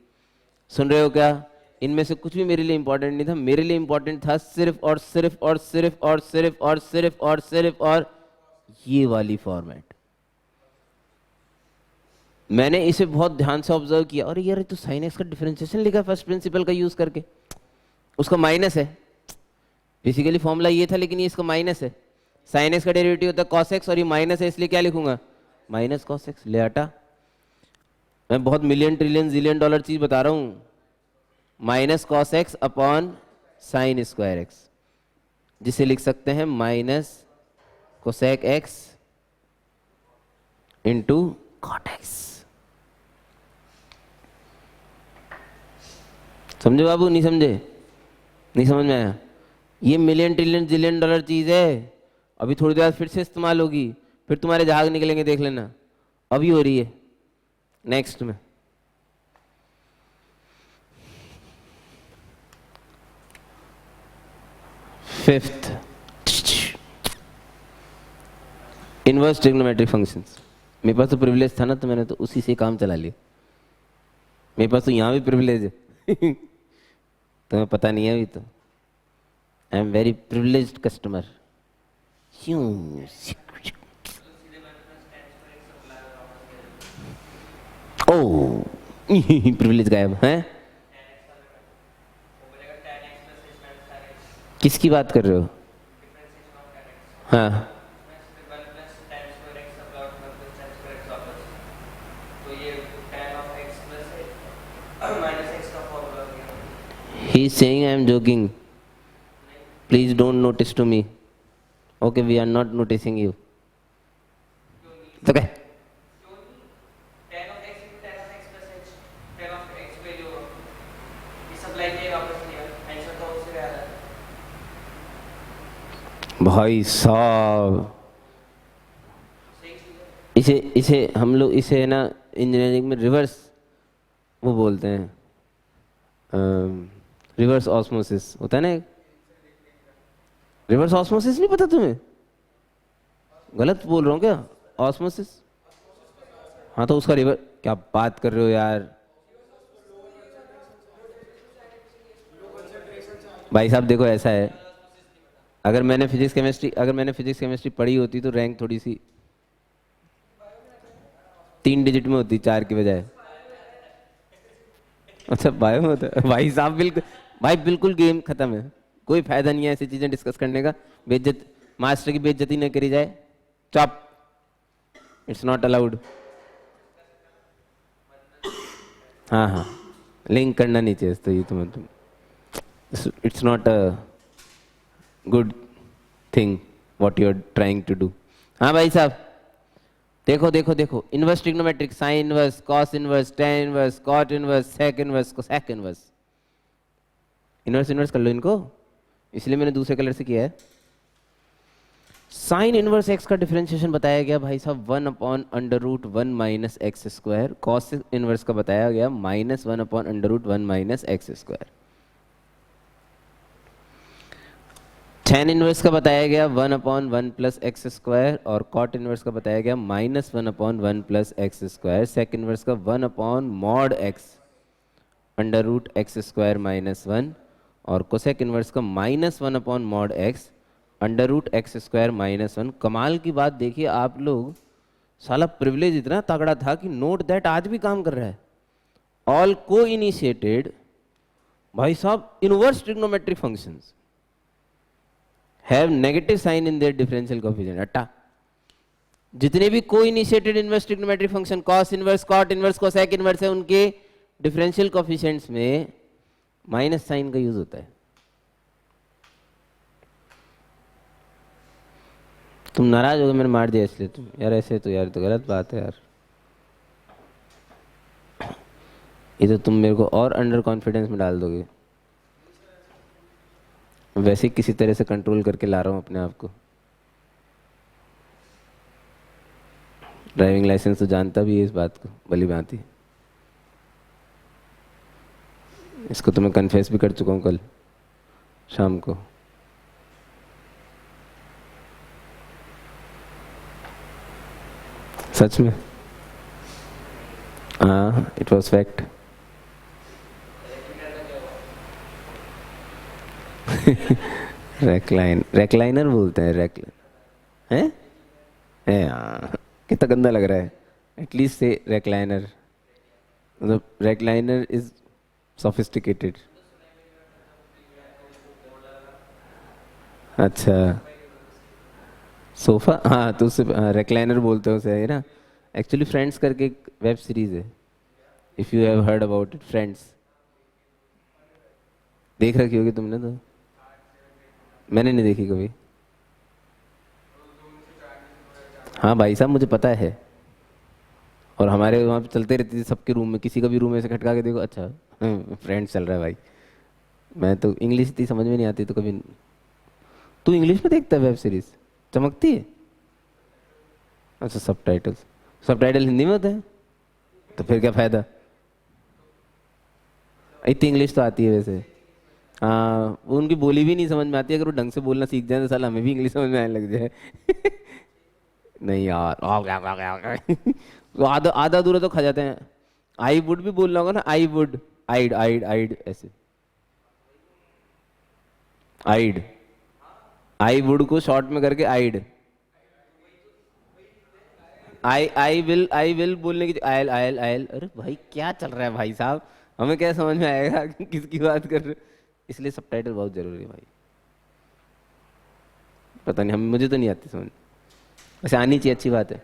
सुन रहे हो क्या? इनमें से कुछ भी मेरे लिए इंपॉर्टेंट नहीं था, मेरे लिए इंपॉर्टेंट था सिर्फ और सिर्फ और सिर्फ और सिर्फ और सिर्फ और सिर्फ और ये वाली फॉर्मेट। मैंने इसे बहुत ध्यान से ऑब्जर्व किया, और यार तो साइन एक्स का डिफरेंशिएशन लिखा है फर्स्ट प्रिंसिपल का यूज करके, उसका माइनस है, बेसिकली फॉर्मूला ये था लेकिन ये इसका माइनस है। साइन एक्स का डेरिवेटिव होता है कॉस एक्स और ये माइनस है, इसलिए क्या लिखूंगा, माइनस कॉस एक्स। ले हटा, मैं बहुत मिलियन ट्रिलियन जिलियन डॉलर चीज बता रहा हूं, minus cos x upon sine square x, जिसे लिख सकते हैं minus cosec x into cot x. समझे बाबू, नहीं समझे? नहीं समझ में आया? ये मिलियन ट्रिलियन जिलियन डॉलर चीज है, अभी थोड़ी देर बाद फिर से इस्तेमाल होगी, फिर तुम्हारे जहाज निकलेंगे, देख लेना, अभी हो रही है। नेक्स्ट में फिफ्थ, इनवर्स ट्रिग्नोमेट्रिक फंक्शंस। मेरे पास तो प्रिविलेज था ना, तो मैंने तो उसी से काम चला लिया, मेरे पास तो यहाँ भी प्रिविलेज है तुम्हें पता नहीं है अभी तो, I am very privileged customer. Oh privilege गायब है, किसकी बात कर रहे हो? हाँ, he is saying I am joking, please don't notice to me, okay, we are not noticing you, it's okay। भाई साहब इसे हम लोग इसे ना इंजीनियरिंग में रिवर्स वो बोलते हैं, रिवर्स ऑस्मोसिस होता है ना, रिवर्स ऑस्मोसिस नहीं पता तुम्हें? गलत बोल रहा हूँ क्या? ऑस्मोसिस, हाँ तो उसका रिवर्स, क्या बात कर रहे हो यार भाई साहब? देखो ऐसा है, अगर मैंने फिजिक्स केमिस्ट्री पढ़ी होती तो रैंक थोड़ी सी 3 डिजिट में होती, 4 की बजाय। अच्छा बायो में होता है भाई साहब, बिल्कुल भाई, बिल्कुल गेम खत्म है, कोई फायदा नहीं है ऐसी चीजें डिस्कस करने का। बेइज्जत, मास्टर की बेइज्जती न करी जाए, चुप, इट्स नॉट अलाउड। हाँ हाँ, लिंक करना नहीं चाहिए तो ये तुम it's not a good thing what you are trying to do. हाँ भाई साहब, देखो देखो देखो, inverse trigonometric, sine inverse, cos inverse, tan inverse, cot inverse, sec inverse, cosec inverse. Inverse inverse कर लो इनको, इसलिए मैंने दूसरे कलर से किया है। साइन इनवर्स एक्स का डिफरेंशिएशन बताया गया भाई साहब 1/√1 minus x square. Cos inverse का बताया गया -1/√1 minus x square. tan inverse का बताया गया 1/1 प्लस एक्स स्क्वायर, और कॉट इनवर्स का बताया गया -1/1 plus x square. Sec inverse का 1/mod x √x स्क्वायर -1, और कोसेक इनवर्स का -1/mod x √x स्क्वायर -1। कमाल की बात देखिए आप लोग, साला प्रिविलेज इतना तगड़ा था कि नोट दैट आज भी काम कर रहा है। ऑल को इनिशिएटेड भाई साहब inverse trigonometric functions have negative sign in their differential coefficient. अट्टा, जितने भी co initiated inverse trigonometric function, cos inverse, cot inverse, cosec inverse है, उनके डिफरेंशियल कोएफिशिएंट्स में माइनस साइन का यूज होता है। तुम नाराज हो गए मैंने मार दिया इसलिए? तुम यार ऐसे तो यार तो गलत बात है यार, ये तो तुम मेरे को और अंडर कॉन्फिडेंस में डाल दोगे। वैसे ही किसी तरह से कंट्रोल करके ला रहा हूँ अपने आप को। ड्राइविंग लाइसेंस तो जानता भी है इस बात को भली भांति, इसको तो मैं कन्फेस भी कर चुका हूँ कल शाम को। सच में, हाँ, इट वॉज फैक्ट। रेक्लाइनर बोलते हैं, हैं? हाँ, कितना गंदा लग रहा है। एटलीस्ट से रेक्लाइनर, मतलब रेक्लाइनर इज सोफिस्टिकेटेड। अच्छा, सोफा, हाँ तो उससे रेक्लाइनर बोलते हैं उसे, है ना। एक्चुअली फ्रेंड्स करके एक वेब सीरीज है, if you have heard about it, friends. देख रखी होगी तुमने तो, मैंने नहीं देखी कभी। हाँ भाई साहब मुझे पता है, और हमारे वहाँ पे चलते रहती थी सबके रूम में, किसी का भी रूम ऐसे खटका के देखो, अच्छा फ्रेंड्स चल रहा है भाई। मैं तो इंग्लिश इतनी समझ में नहीं आती तो कभी। तू इंग्लिश में देखता है वेब सीरीज, चमकती है? अच्छा, सबटाइटल हिंदी में होते हैं तो फिर क्या फायदा? इतनी इंग्लिश तो आती है वैसे। हाँ, वो उनकी बोली भी नहीं समझ में आती, अगर वो ढंग से बोलना सीख जाए तो साला हमें भी इंग्लिश समझ में आने लग जाए। नहीं यार, तो आधा आधा दूर तो खा जाते हैं। आई वुड भी बोलना होगा ना, आई वुड, आइड आइड आइड ऐसे। आइड, आई वुड को शॉर्ट में करके आइड। आई विल बोलने की, आयल आयल आयल। अरे भाई क्या चल रहा है भाई साहब, हमें क्या समझ में आएगा कि किसकी बात कर रहे हो? इसलिए सबटाइटल बहुत जरूरी है भाई। पता नहीं, हम मुझे तो नहीं आती समझ, वैसे आनी चाहिए, अच्छी बात है।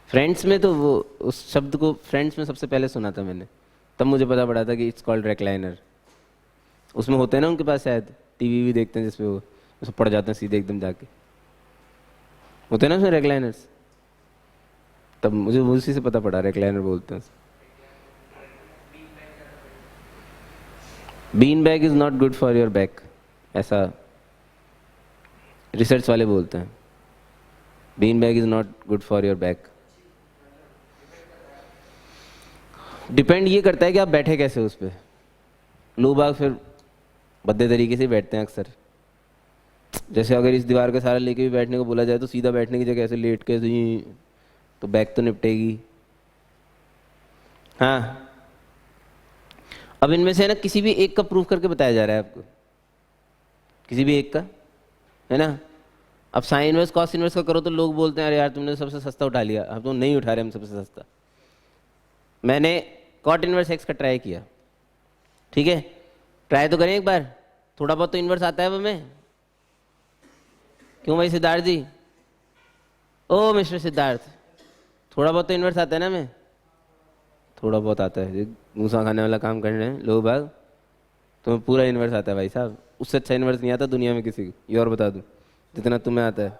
फ्रेंड्स में तो वो उस शब्द को फ्रेंड्स में सबसे पहले सुना था मैंने, तब मुझे पता पड़ा था कि इट्स कॉल्ड रेक्लाइनर। उसमें होते हैं ना उनके पास शायद टीवी भी देखते हैं जिसपे वो उसमें पड़ जाते हैं सीधे एकदम जाके, होते हैं ना उसमें रेक्लाइनर्स। तब मुझे उसी से पता पड़ा रेक्लाइनर बोलते हैं। Bean bag is not good for your back, ऐसा रिसर्च वाले बोलते हैं। Bean bag is not good for your back. Depend ये करता है कि आप बैठे कैसे उस पर। लोग बाग फिर भद्दे तरीके से बैठते हैं अक्सर, जैसे अगर इस दीवार का सारा लेके भी बैठने को बोला जाए तो सीधा बैठने की जगह ऐसे लेट के तो बैक तो निपटेगी। हाँ, अब इनमें से ना किसी भी एक का प्रूफ करके बताया जा रहा है आपको, किसी भी एक का, है ना। अब साइन इनवर्स कॉस इनवर्स का करो तो लोग बोलते हैं अरे यार तुमने सबसे सस्ता उठा लिया। हम तो नहीं उठा रहे, हम सबसे सस्ता। मैंने कॉट इनवर्स एक्स का ट्राई किया, ठीक है, ट्राई तो करें एक बार, थोड़ा बहुत तो इनवर्स आता है वो में। क्यों भाई सिद्धार्थ जी? ओ मिस्टर सिद्धार्थ, थोड़ा बहुत तो इनवर्स आता है ना में? थोड़ा बहुत आता है, मूसा खाने वाला काम कर रहे हैं लोग बाग। तुम्हें पूरा इनवर्स आता है भाई साहब, उससे अच्छा इनवर्स नहीं आता दुनिया में किसी को, ये और बता दूं, जितना तुम्हें आता है।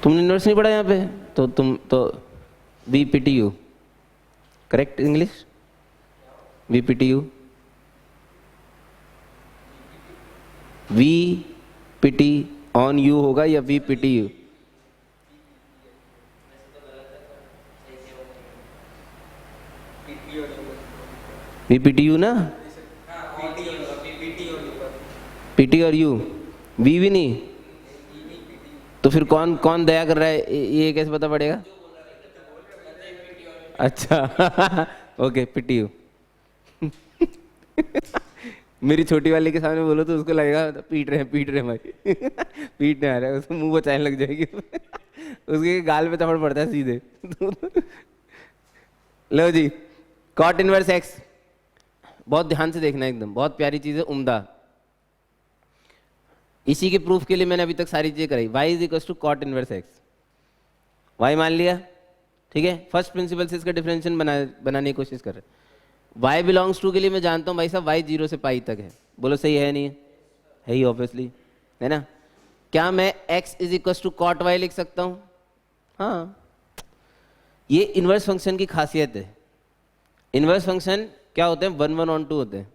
तुमने इनवर्स नहीं पढ़ा यहाँ पे? तो तुम तो VPTU, correct English? VPTU, VPT on you होगा या VPTU? VPTU ना, PT और U, V भी नहीं। तो फिर कौन कौन दया कर रहा है ये कैसे पता पड़ेगा? अच्छा ओके PTU। मेरी छोटी वाली के सामने बोलो तो उसको लगेगा पीट रहे हैं भाई। पीटने आ रहा है, उसको मुंह बचाने लग जाएगी। उसके गाल पे थप्पड़ पड़ता है सीधे। लो जी, कॉट इनवर्स एक्स, बहुत ध्यान से देखना, एकदम बहुत प्यारी चीज है, उम्दा। इसी के प्रूफ के लिए मैंने अभी तक सारी चीजें कराई। y is equal to cot inverse x, y मान लिया, ठीक है। फर्स्ट प्रिंसिपल से इसका डिफरेंशियल बनाने की कोशिश कर रहे हैं। y बिलोंग्स टू के लिए मैं जानता हूँ भाई साहब y 0 से पाई तक है। बोलो सही है नहीं है ही ऑब्वियसली, है ना। क्या मैं x is equal to cot y लिख सकता हूँ? हाँ, ये इनवर्स फंक्शन की खासियत है। इनवर्स फंक्शन क्या होते हैं? 1 1 ऑन 2 होते हैं,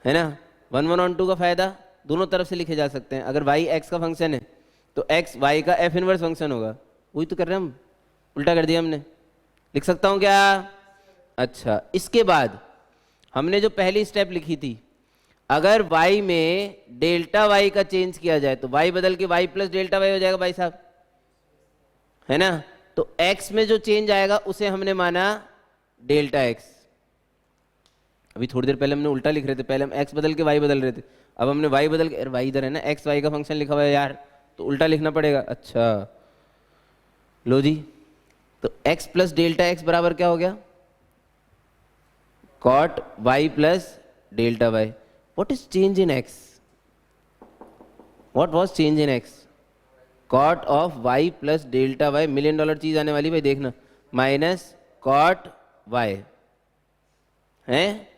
है ना। 1 1 ऑन 2 का फायदा दोनों तरफ से लिखे जा सकते हैं। अगर y x का फंक्शन है तो x y का f इनवर्स फंक्शन होगा। वही तो कर रहे हैं हम, उल्टा कर दिया हमने। लिख सकता हूं क्या? अच्छा, इसके बाद हमने जो पहली स्टेप लिखी थी, अगर y में डेल्टा y का चेंज किया जाए तो y बदल के y प्लस डेल्टा y हो जाएगा भाई साहब, है ना। तो x में जो चेंज आएगा उसे हमने माना डेल्टा x। अभी थोड़ी देर पहले हमने उल्टा लिख रहे थे, पहले हम x बदल के y बदल रहे थे, अब हमने y बदल के, y इधर है ना, x y का फंक्शन लिखा हुआ है यार, तो उल्टा लिखना पड़ेगा। अच्छा लो जी, तो x प्लस डेल्टा x बराबर क्या हो गया? Cot y plus delta y। What is change in x? What was change in x? Cot of y plus delta y, $1 million चीज आने वाली भाई देखना, माइनस कॉट y है।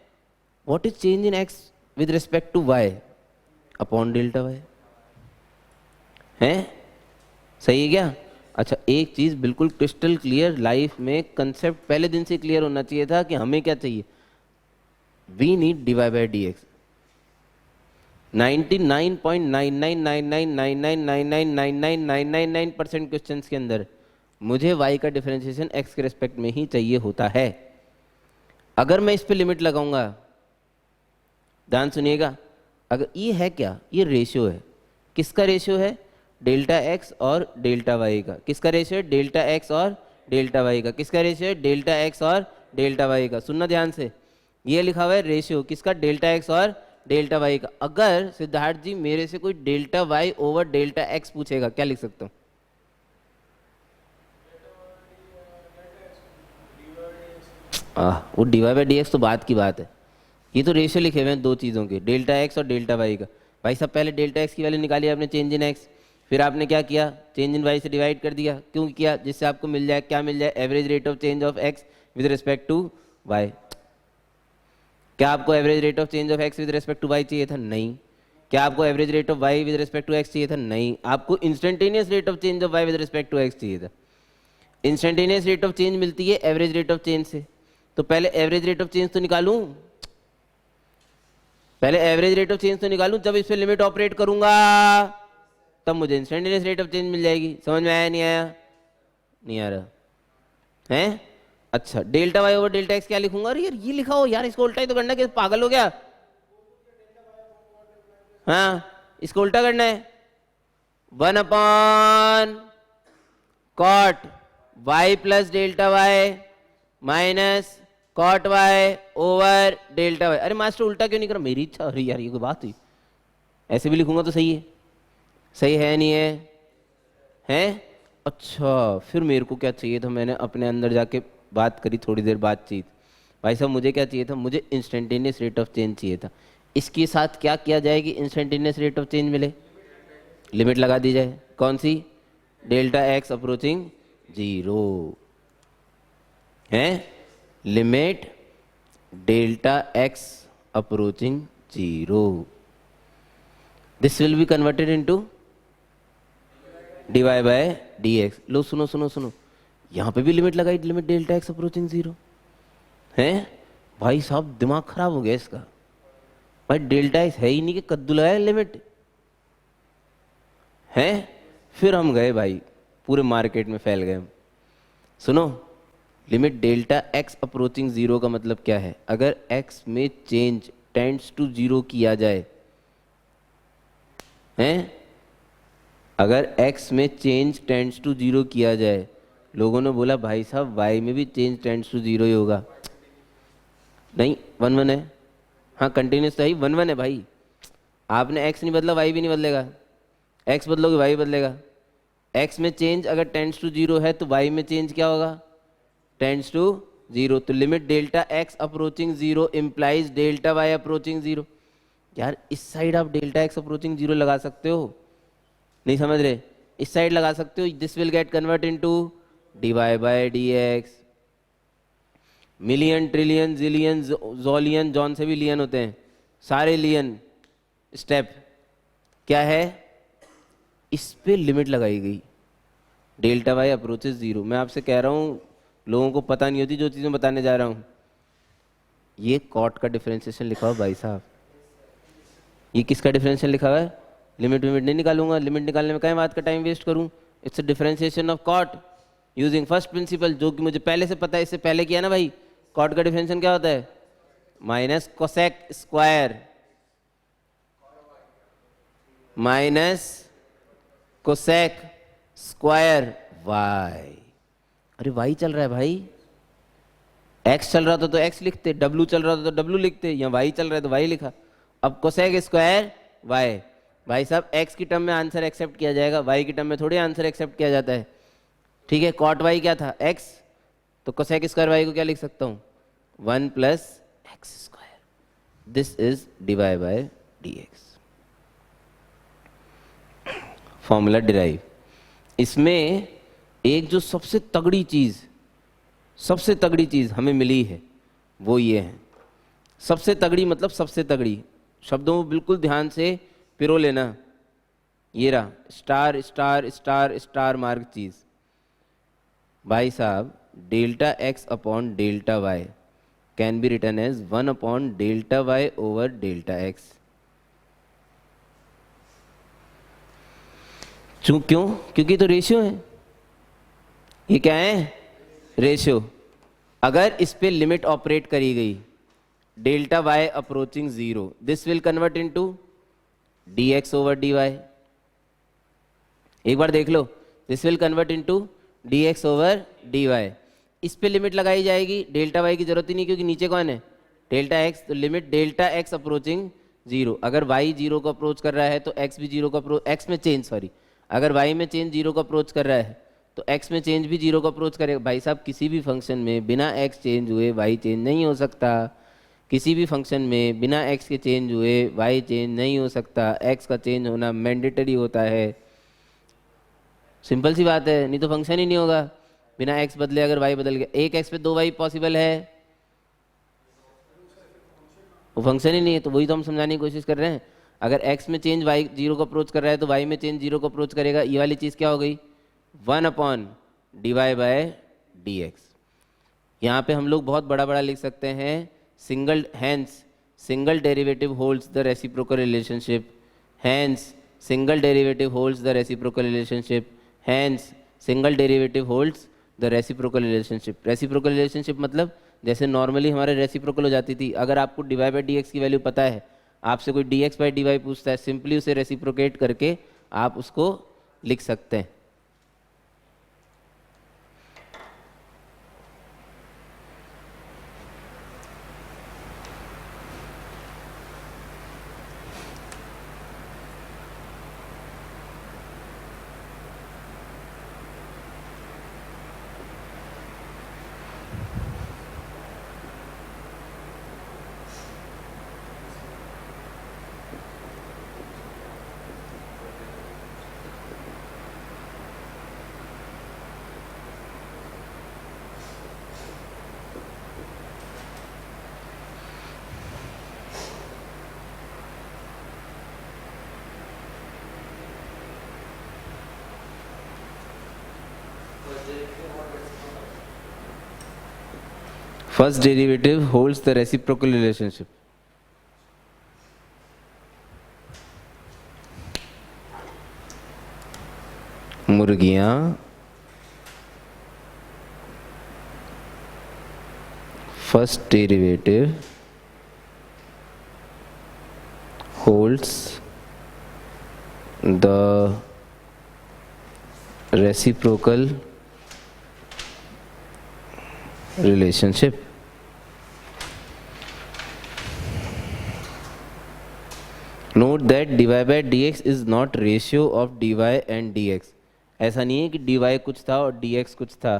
What is change in x with respect to y? Upon delta y, है। सही है क्या? अच्छा, एक चीज बिल्कुल क्रिस्टल क्लियर, लाइफ में कंसेप्ट पहले दिन से क्लियर होना चाहिए था कि हमें क्या चाहिए। We need dy by dx। 99.999999999999% questions के अंदर मुझे y का डिफरेंशिएशन x के रिस्पेक्ट में ही चाहिए होता है। अगर मैं इस पे लिमिट लगाऊंगा, ध्यान सुनिएगा, अगर ये है क्या, ये रेशियो है। किसका रेशियो है? डेल्टा x और डेल्टा y का। किसका रेशियो है? डेल्टा x और डेल्टा y का। किसका रेशियो है? डेल्टा x और डेल्टा y का। सुनना ध्यान से, ये लिखा हुआ है रेशियो किसका? डेल्टा x और डेल्टा y का। अगर सिद्धार्थ जी मेरे से कोई delta y over delta x पूछेगा, क्या लिख सकता हूँ? वो dy बाई dx तो बात की बात है, ये तो रेशियो लिखे हुए हैं दो चीज़ों के, डेल्टा x और डेल्टा y का। भाई साहब पहले डेल्टा x की वैल्यू निकाली आपने, चेंज इन x, फिर आपने क्या किया? चेंज इन y से डिवाइड कर दिया। क्यों किया? जिससे आपको मिल जाए, क्या मिल जाए? Average rate of change of x with respect to y। क्या आपको average rate of change of x with respect to y चाहिए था? नहीं। क्या आपको average rate of y with respect to x चाहिए था? नहीं। आपको instantaneous rate of change of y with respect to x चाहिए था। इंस्टेंटेनियस रेट ऑफ चेंज मिलती है एवरेज रेट ऑफ चेंज से, तो पहले एवरेज रेट ऑफ चेंज तो निकालूं, पहले एवरेज रेट ऑफ चेंज तो निकालूं, जब इस पे लिमिट ऑपरेट करूंगा तब मुझे इंस्टेंटेनियस रेट ऑफ चेंज मिल जाएगी। समझ में आया नहीं आया? नहीं आ रहा है? अच्छा delta y over delta x क्या लिखूंगा? अरे यार ये लिखा हो यार, इसको उल्टा ही तो करना है, पागल हो गया? हाँ इसको उल्टा करना है, 1 cot y plus delta y minus cot y over delta y. अरे मास्टर उल्टा क्यों नहीं कर रहा? मेरी इच्छा। अरे यार ये कोई बात हुई? ऐसे भी लिखूंगा तो सही है? सही है नहीं है? हैं? अच्छा फिर मेरे को क्या चाहिए था? मैंने अपने अंदर जाके बात करी थोड़ी देर बातचीत। भाई साहब मुझे क्या चाहिए था? मुझे इंस्टेंटेनियस रेट ऑफ चेंज चाहिए था। इसके साथ क्या किया जाए कि इंस्टेंटेनियस रेट ऑफ चेंज मिले? लिमिट लगा दी जाए। कौन सी? डेल्टा एक्स अप्रोचिंग 0 है, limit delta x approaching 0, this will be converted into dy by dx। लो सुनो सुनो सुनो, यहां पे भी लिमिट लगाई, लिमिट डेल्टा एक्स अप्रोचिंग 0 है। भाई साहब दिमाग खराब हो गया इसका। भाई डेल्टा एक्स है ही नहीं कि कद्दू लगाया लिमिट है। फिर हम गए भाई पूरे मार्केट में फैल गए हम। सुनो, लिमिट डेल्टा एक्स अप्रोचिंग 0 का मतलब क्या है? अगर x में चेंज टेंड्स टू 0 किया जाए हैं, अगर x में चेंज टेंड्स टू 0 किया जाए, लोगों ने बोला भाई साहब y में भी चेंज टेंड्स टू 0 ही होगा। नहीं 1 1 है। हाँ कंटिन्यूस तो है, 1 1 है भाई। आपने x नहीं बदला y भी नहीं बदलेगा, x बदलोगे y बदलेगा। x में चेंज अगर टेंड्स टू 0 है तो y में चेंज क्या होगा? Tends to 0। तो limit delta x approaching 0 implies delta y approaching 0। यार इस साइड आप डेल्टा एक्स अप्रोचिंग 0 लगा सकते हो, नहीं समझ रहे? इस साइड लगा सकते हो, this will get convert into dy by dx। Million trillion zillion जोलियन, जॉन से भी लियन होते हैं, सारे लियन स्टेप क्या है? इस पे लिमिट लगाई गई, डेल्टा वाई अप्रोचेस 0। मैं आपसे कह रहा हूँ लोगों को पता नहीं होती जो चीज़ें बताने जा रहा हूँ। ये कॉट का डिफरेंशिएशन लिखा हुआ भाई साहब, ये किसका डिफरेंशियल लिखा हुआ है? लिमिट विमिट नहीं निकालूंगा, लिमिट निकालने में कहीं बात का टाइम वेस्ट करूं? It's a differentiation of cot using first principle, जो कि मुझे पहले से पता है, इससे पहले किया ना भाई। कॉट का डिफरेंशिएशन क्या होता है? Minus cosec square minus cosec square y. अरे वाई चल रहा है भाई, एक्स चल रहा था तो एक्स लिखते, डब्लू चल रहा था तो डब्लू लिखते, यहाँ वाई चल रहा है तो वाई लिखा। अब कोसेक स्क्वायर वाई। भाई साहब एक्स की टर्म में आंसर एक्सेप्ट किया जाएगा, वाई की टर्म में थोड़ी आंसर एक्सेप्ट किया जाता है। ठीक है, कॉट वाई क्या था? एक्स, तो कोसेक स्क्वायर वाई को क्या लिख सकता हूँ? 1 plus x square. This is dy by dx। Formula derive. इसमें एक जो सबसे तगड़ी चीज हमें मिली है वो ये है। सबसे तगड़ी मतलब सबसे तगड़ी, शब्दों को बिल्कुल ध्यान से पिरो लेना। ये रहा star star star star mark चीज। भाई साहब delta x upon delta y can be written as 1 upon delta y over delta x. क्यों? क्योंकि तो रेशियो है। ये क्या है? रेशियो। अगर इस पे लिमिट ऑपरेट करी गई delta y approaching 0, this will convert into dx over dy। एक बार देख लो, this will convert into dx over dy। इस पे लिमिट लगाई जाएगी, डेल्टा y की जरूरत ही नहीं क्योंकि नीचे कौन है? Delta x। तो लिमिट डेल्टा x अप्रोचिंग 0। अगर y 0 को अप्रोच कर रहा है तो x भी 0 को अप्रोच, x में चेंज सॉरी, अगर y में चेंज 0 को अप्रोच कर रहा है तो x में चेंज भी 0 को अप्रोच करेगा। भाई साहब किसी भी फंक्शन में बिना x चेंज हुए y चेंज नहीं हो सकता। किसी भी फंक्शन में बिना x के चेंज हुए y चेंज नहीं हो सकता। x का चेंज होना मैंडेटरी होता है। सिंपल सी बात है, नहीं तो फंक्शन ही नहीं होगा। बिना x बदले अगर y बदल गया, एक x पे 2 y पॉसिबल है, वो फंक्शन ही नहीं है। तो वही तो हम समझाने की कोशिश कर रहे हैं। अगर x में चेंज y 0 को अप्रोच कर रहा है तो y में चेंज 0 को अप्रोच करेगा। ये वाली चीज़ क्या हो गई? 1 अपॉन dy बाय dx। यहाँ पे हम लोग बहुत बड़ा बड़ा लिख सकते हैं, single derivative holds the reciprocal relationship, hence single derivative holds the reciprocal relationship, hence single derivative holds the reciprocal relationship. Reciprocal relationship मतलब जैसे नॉर्मली हमारे रेसिप्रोकल हो जाती थी, अगर आपको dy बाई डी की वैल्यू पता है, आपसे कोई dx बाई dy पूछता है, सिंपली उसे रेसिप्रोकेट करके आप उसको लिख सकते हैं। First derivative holds the reciprocal relationship. मुर्गियां first derivative holds the reciprocal relationship. Note that dy by dx is not ratio of dy and dx. ऐसा नहीं है कि dy कुछ था और dx कुछ था,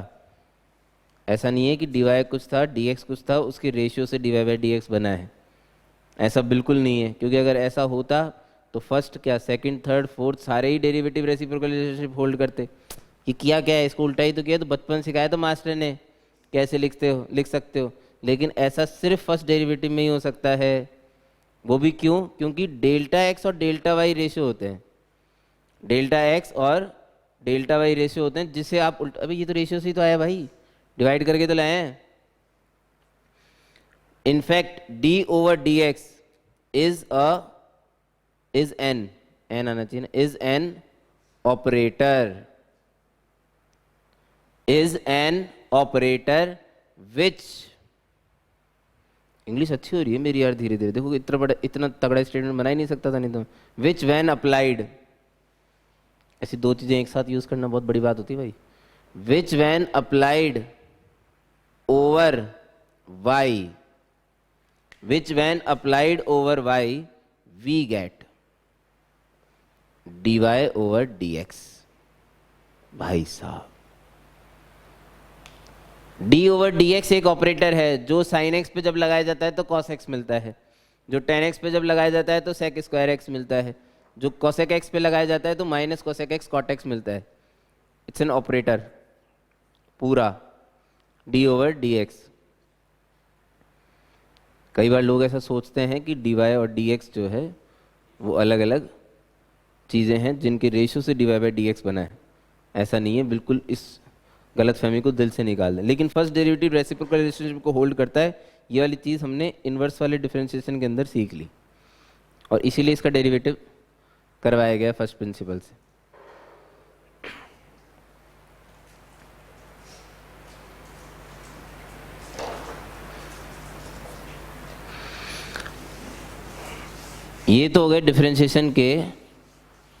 ऐसा नहीं है कि dy कुछ था dx कुछ था, उसके रेशियो से dy by dx बना है, ऐसा बिल्कुल नहीं है। क्योंकि अगर ऐसा होता तो फर्स्ट क्या सेकंड थर्ड फोर्थ सारे ही डेरिवेटिव रेसिप्रोकल रिलेशनशिप होल्ड करते। कि किया क्या है, इसको उल्टा ही तो किया, तो बचपन सिखाया तो मास्टर ने कैसे लिख सकते हो। लेकिन ऐसा सिर्फ फर्स्ट डेरिवेटिव में ही हो सकता है। वो भी क्यों? क्योंकि डेल्टा एक्स और डेल्टा वाई रेशियो होते हैं, डेल्टा एक्स और डेल्टा वाई रेशियो होते हैं, जिसे आप उल्टा, अभी ये तो रेशियो से ही तो आया भाई, डिवाइड करके तो लाए हैं। In fact D over d x is an आना चाहिए ना, is an operator which, English अच्छी हो रही है मेरी यार धीरे धीरे, देखो इतना तगड़ा स्टेटमेंट बना ही नहीं सकता था नहीं तो। विच वैन अप्लाइड, ऐसी दो चीजें एक साथ यूज करना बहुत बड़ी बात होती है भाई। Which when applied over y, which when applied over y we get dy over dx। भाई साहब, d ओवर dx एक ऑपरेटर है जो sin x पे जब लगाया जाता है तो cos x मिलता है, जो tan x पे जब लगाया जाता है तो sec स्क्वायर x मिलता है, जो cosec x पे लगाया जाता है तो minus cosec x cot x मिलता है। इट्स एन ऑपरेटर पूरा d ओवर dx। कई बार लोग ऐसा सोचते हैं कि dy और dx जो है वो अलग अलग चीज़ें हैं जिनके रेशियो से dy बाई dx बना है। ऐसा नहीं है, बिल्कुल इस गलतफहमी को दिल से निकाल दें। लेकिन फर्स्ट डेरिवेटिव रेसिप्रोकल रिलेशनशिप को होल्ड करता है, ये वाली चीज़ हमने इन्वर्स वाले डिफरेंशिएशन के अंदर सीख ली और इसीलिए इसका डेरिवेटिव करवाया गया फर्स्ट प्रिंसिपल से। ये तो हो गए डिफरेंशिएशन के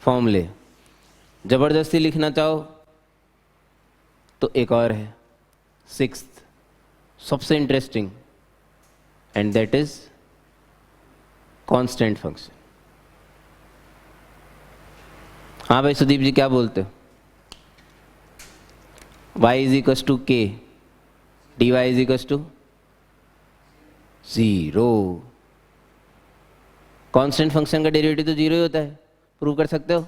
फॉर्मूले। जबरदस्ती लिखना चाहो तो एक और है, सिक्स्थ, सबसे interesting, and that is constant function. हाँ भाई सुदीप जी क्या बोलते हो? y is equals to k, d y is equals to 0। Constant function का डेरिवेटिव तो 0 ही होता है, प्रूव कर सकते हो?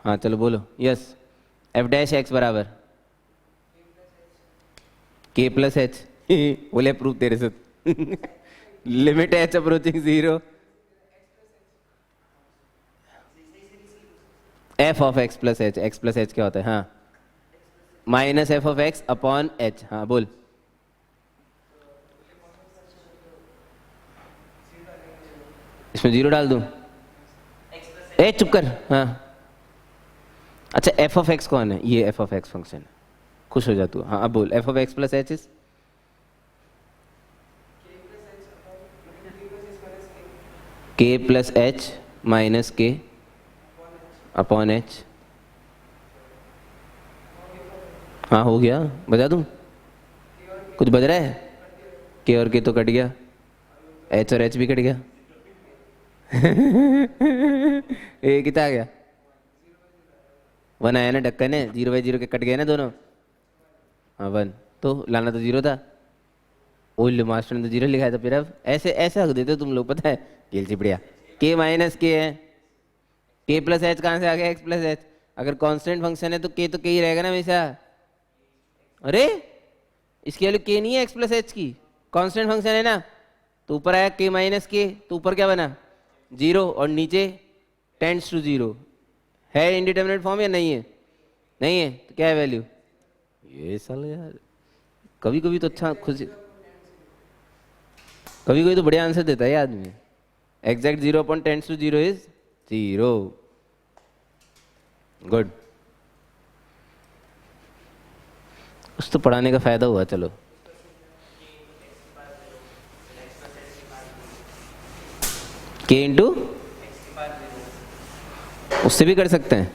हाँ चलो बोलो। यस, एफ डैश एक्स बराबर के प्लस एच। बोले प्रूव तेरे से limit h approaching 0, f of x plus H. X plus H क्या होता है? हाँ, minus f of x upon H. हाँ बोल। इसमें 0 डाल दूं? ए चुप कर। हाँ अच्छा, एफ ऑफ एक्स कौन है? ये एफ ऑफ एक्स फंक्शन है। खुश हो जा तू। हाँ अब बोल, F of x plus H is के प्लस एच माइनस के अपॉन एच। हाँ हो गया, बता दूं? कुछ बज रहा है? के और के तो कट गया, एच और एच भी कट गया। ए कितना आ गया? 1 आया ना, ढक्कन है, 0/0 के कट गए ना दोनों। हाँ 1, तो लाना तो 0 था। ओल्ड मास्टर ने तो 0 लिखा था। फिर अब ऐसे ऐसे हक देते हो तुम लोग, पता है? खेल चिपड़िया। के माइनस के है, के प्लस एच कहाँ से आ गया? X plus H. अगर कांस्टेंट फंक्शन है तो के ही रहेगा ना हमेशा। अरे इसकी वैल्यू के नहीं है एक्स प्लस एच की, कांस्टेंट फंक्शन है ना। तो ऊपर आया के माइनस के, तो ऊपर क्या बना? 0 और नीचे टेंड्स टू 0। है इंडिटरमिनेट फॉर्म या नहीं है? नहीं है तो क्या है वैल्यू? ये साल यार, कभी कभी तो अच्छा खुशी, कभी कभी तो बढ़िया आंसर देता है ये आदमी। Exact 0 upon tends to 0 is 0। Good, कुछ तो पढ़ाने का फायदा हुआ। चलो के इंटू उससे भी कर सकते हैं,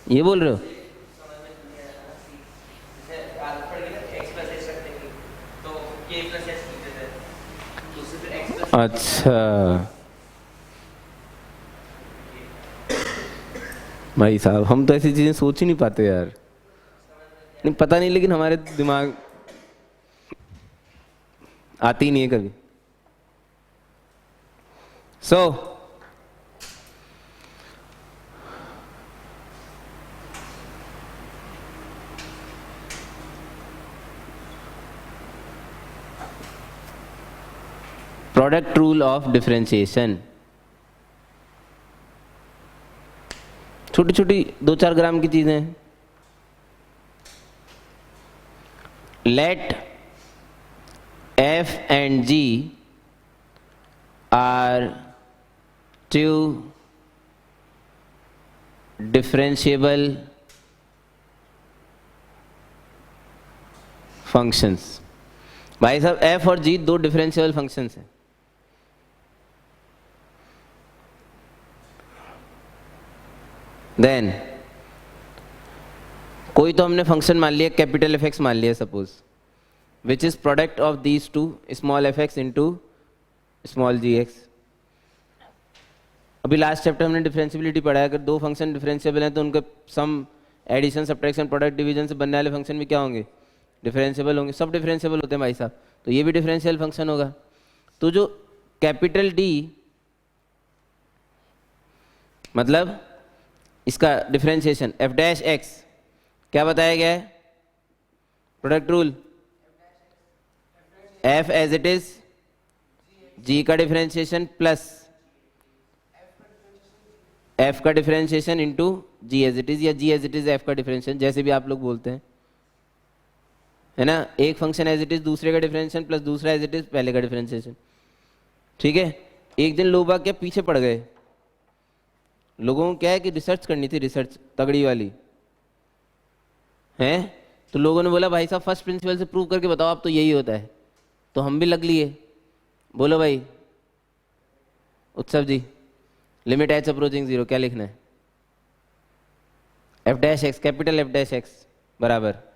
ये बोल रहे हो? अच्छा भाई साहब, हम तो ऐसी चीजें सोच ही नहीं पाते यार। नहीं पता नहीं, लेकिन हमारे दिमाग आती ही नहीं है कभी। So product rule of differentiation, छोटी छोटी 2-4 ग्राम की चीजें। Let f and g are two differentiable functions. भाई साहब एफ और जी 2 डिफरेंशिएबल फंक्शंस हैं। देन कोई तो हमने फंक्शन मान लिया, कैपिटल एफ एक्स मान लिया suppose, which is product of these two, small f x into small g x. अभी लास्ट चैप्टर हमने डिफरेंशियबिलिटी पढ़ा है। अगर 2 फंक्शन डिफरेंशिएबल हैं तो उनके sum, addition, subtraction, product, division से बनने वाले फंक्शन भी क्या होंगे? डिफरेंशिएबल होंगे। सब डिफरेंशिएबल होते हैं भाई साहब, तो ये भी डिफरेंशियल फंक्शन होगा। तो जो कैपिटल डी, मतलब इसका डिफरेंशिएशन एफ डैश एक्स, क्या बताया गया है? Product rule, f as it is g का डिफरेंशिएशन प्लस एफ का differentiation into g as it is, या g as it is f का डिफरेंशिएशन, जैसे भी आप लोग बोलते हैं, है ना। एक फंक्शन एज इट इज दूसरे का डिफरेंशिएशन प्लस दूसरा एज इट इज पहले का डिफरेंशिएशन। ठीक है। एक दिन लोग क्या पीछे पड़ गए, लोगों को क्या है कि रिसर्च करनी थी, रिसर्च तगड़ी वाली है। तो लोगों ने बोला भाई साहब फर्स्ट प्रिंसिपल से प्रूव करके बताओ, अब तो यही होता है। तो हम भी लग लिए। बोलो भाई उत्सव जी, लिमिट एच अप्रोचिंग 0 क्या लिखना है? F dash x, capital F dash x बराबर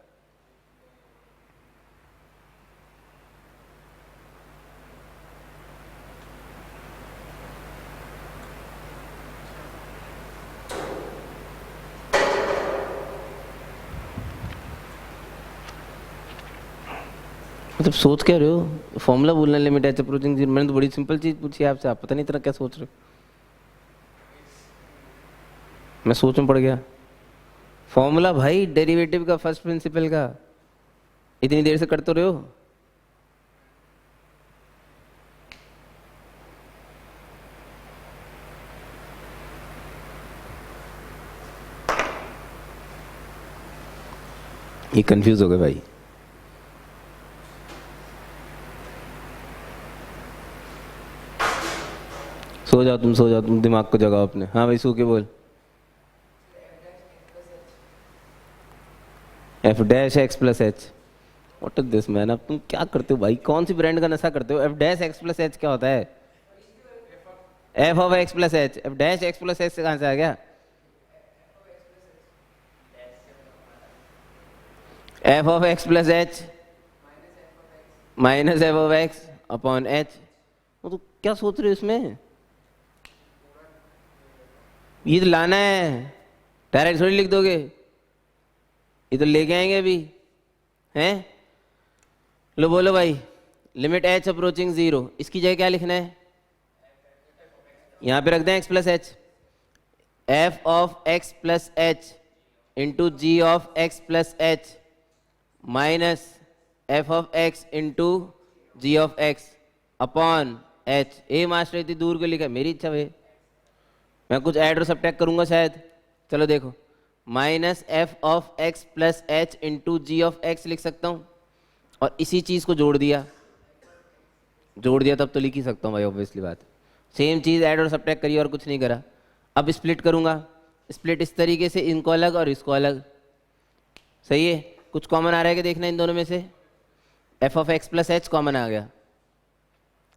मतलब सोच क्या रहे हो? फॉर्मूला बोलना, लिमिट एच अप्रोचिंग 0। मैंने तो बड़ी सिंपल चीज पूछी है आपसे, आप पता नहीं तरह क्या सोच रहे हो। मैं सोच में पड़ गया। फॉर्मूला भाई डेरिवेटिव का, फर्स्ट प्रिंसिपल का, इतनी देर से करते रहे हो। ये कंफ्यूज हो गए भाई। सो जाओ तुम, सो जाओ तुम, दिमाग को जगाओ अपने। हाँ भाई सो के बोल। F dash x plus H, what is this man? अब तुम क्या करते हो भाई, कौन सी ब्रांड का नशा करते हो? F dash x plus H क्या होता है? F of x plus h, F dash x plus H से कहाँ से आ गया? F of x plus h minus f of x upon H. वो तो क्या सोच रहे हो इसमें? ये तो लाना है, डायरेक्ट थोड़ी लिख दोगे, ये तो लेके आएंगे अभी हैं। लो बोलो भाई, लिमिट एच अप्रोचिंग 0, इसकी जगह क्या लिखना है? यहां पे रख दें x plus h, f of x plus h into g of x plus h minus f of x into g of x upon h. ए मास्टर इतनी दूर को लिखा, मेरी इच्छा भाई, मैं कुछ ऐड और सब्ट्रैक्ट करूंगा शायद। चलो देखो, minus f of x plus h into g of x लिख सकता हूँ, और इसी चीज़ को जोड़ दिया तब तो लिख ही सकता हूँ भाई, ऑब्वियसली बात। सेम चीज़ ऐड और सब्ट्रैक्ट करी और कुछ नहीं करा। अब स्प्लिट करूंगा, स्प्लिट इस तरीके से, इनको अलग और इसको अलग, सही है। कुछ कॉमन आ रहा है कि देखना इन दोनों में से? F of x plus h common आ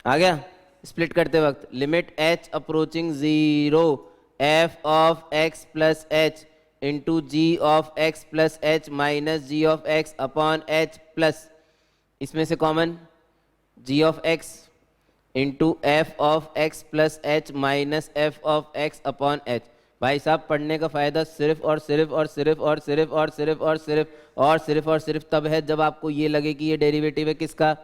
गया, स्प्लिट करते वक्त limit h approaching 0, f of x plus h into g of x plus h minus g of x upon h plus, इसमें से common g of x into f of x plus h minus f of x upon h. भाई साहब, पढ़ने का फायदा सिर्फ और सिर्फ और सिर्फ और सिर्फ और सिर्फ और सिर्फ और सिर्फ और सिर्फ तब है जब आपको ये लगे कि ये डेरिवेटिव है किसका?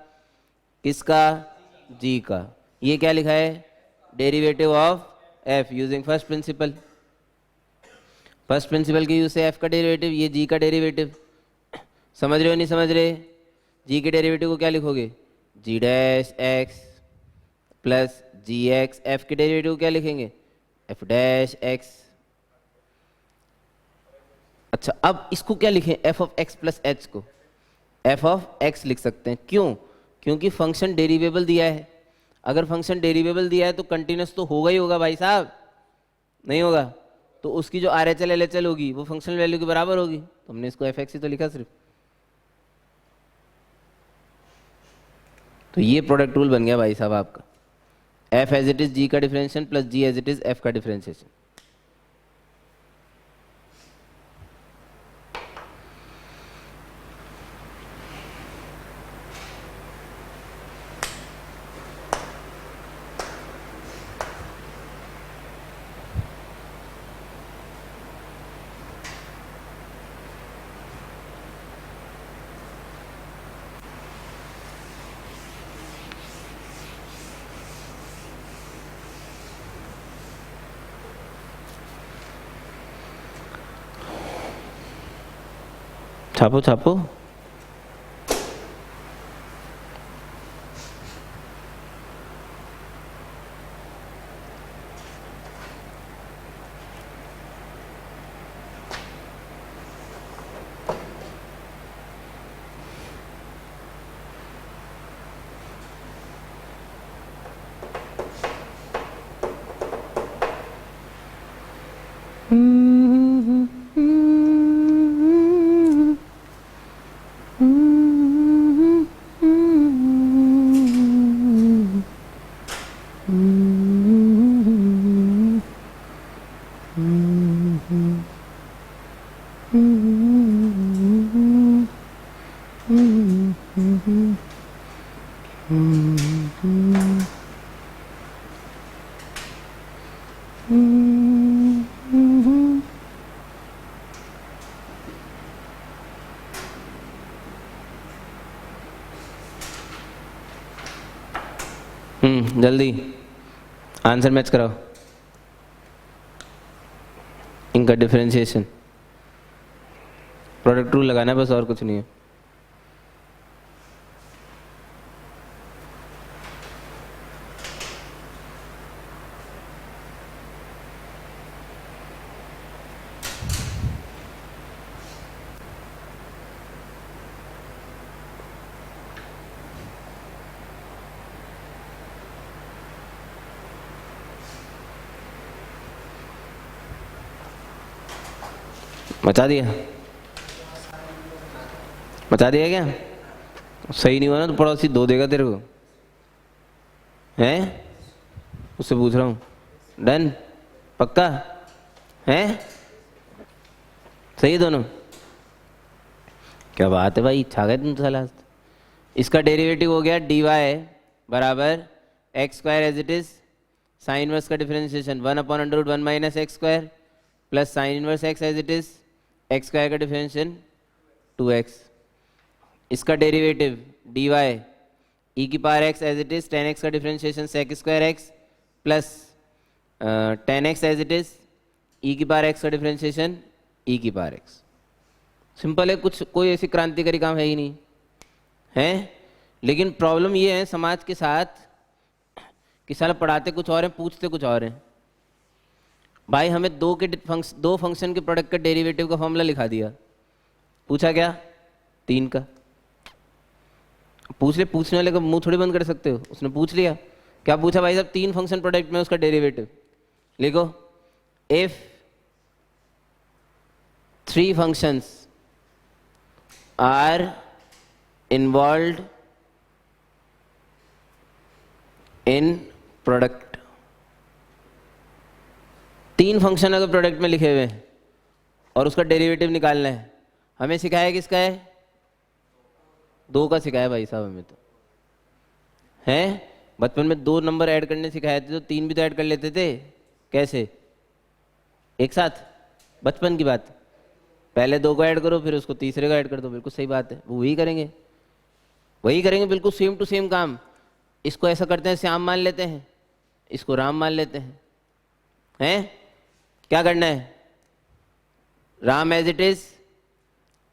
जी का। ये क्या लिखा है? Derivative of F using first principle. First principal के यूज से एफ का डेरिवेटिव, ये जी का डेरिवेटिव। समझ रहे हो नहीं समझ रहे? जी के डेरिवेटिव को क्या लिखोगे? जी डैश एक्स प्लस जी एक्स। एफ के डेरिवेटिव को क्या लिखेंगे? F dash x. अच्छा, अब इसको क्या लिखें? F of x plus H को एफ ऑफ एक्स लिख सकते हैं। क्यों? क्योंकि फंक्शन डेरिवेबल दिया है। अगर फंक्शन डेरिवेबल दिया है तो कंटिन्यूस तो होगा ही होगा भाई साहब, नहीं होगा तो उसकी जो R H L L H L होगी वो फंक्शनल वैल्यू के बराबर होगी। तो हमने इसको एफ एक्स ही तो लिखा सिर्फ। तो ये प्रोडक्ट रूल बन गया भाई साहब आपका, f as it is g का differentiation plus g as it is f का डिफरेंशिएशन। छापो छापो। जल्दी आंसर मैच कराओ। इनका डिफरेंशिएशन प्रोडक्ट रूल लगाना है बस, और कुछ नहीं है। मचा दिया। बता दिया क्या? सही नहीं हुआ ना तो पड़ोसी 2 देगा तेरे को, हैं? उससे पूछ रहा हूँ, डन? पक्का है? सही है दोनों? क्या बात है भाई, छा गए तुम तो साला। इसका डेरिवेटिव हो गया dy बराबर x square as it is sine inverse का differentiation 1/√1 minus x square plus sine inverse x as it is x square का डिफरेंशिएशन 2x। इसका डेरिवेटिव dy e की power x as it is tan x का differentiation sec square x plus tan x as it is e की power x का differentiation e की power x। Simple है, कुछ कोई ऐसी क्रांतिकारी काम है ही नहीं है। लेकिन प्रॉब्लम ये है समाज के साथ कि साला पढ़ाते कुछ और हैं, पूछते कुछ और हैं। भाई हमें दो फंक्शन के प्रोडक्ट का डेरिवेटिव का फॉर्मूला लिखा दिया, पूछा क्या? 3 का। पूछ ले, पूछने वाले का मुंह थोड़ी बंद कर सकते हो। उसने पूछ लिया, क्या पूछा भाई साहब? 3 फंक्शन प्रोडक्ट में उसका डेरिवेटिव लिखो। If 3 functions are involved in product, 3 function अगर प्रोडक्ट में लिखे हुए हैं और उसका डेरिवेटिव निकालना है, हमें सिखाया किसका है? 2 का सिखाया भाई साहब हमें तो, हैं? बचपन में 2 नंबर ऐड करने सिखाए थे तो 3 भी तो ऐड कर लेते थे। कैसे? एक साथ? बचपन की बात। पहले 2 को ऐड करो फिर उसको तीसरे को ऐड कर दो। बिल्कुल सही बात है, वो वही करेंगे, वही करेंगे, बिल्कुल सेम टू सेम काम। इसको ऐसा करते हैं, श्याम मान लेते हैं, इसको राम मान लेते हैं, हैं? क्या करना है? Ram as it is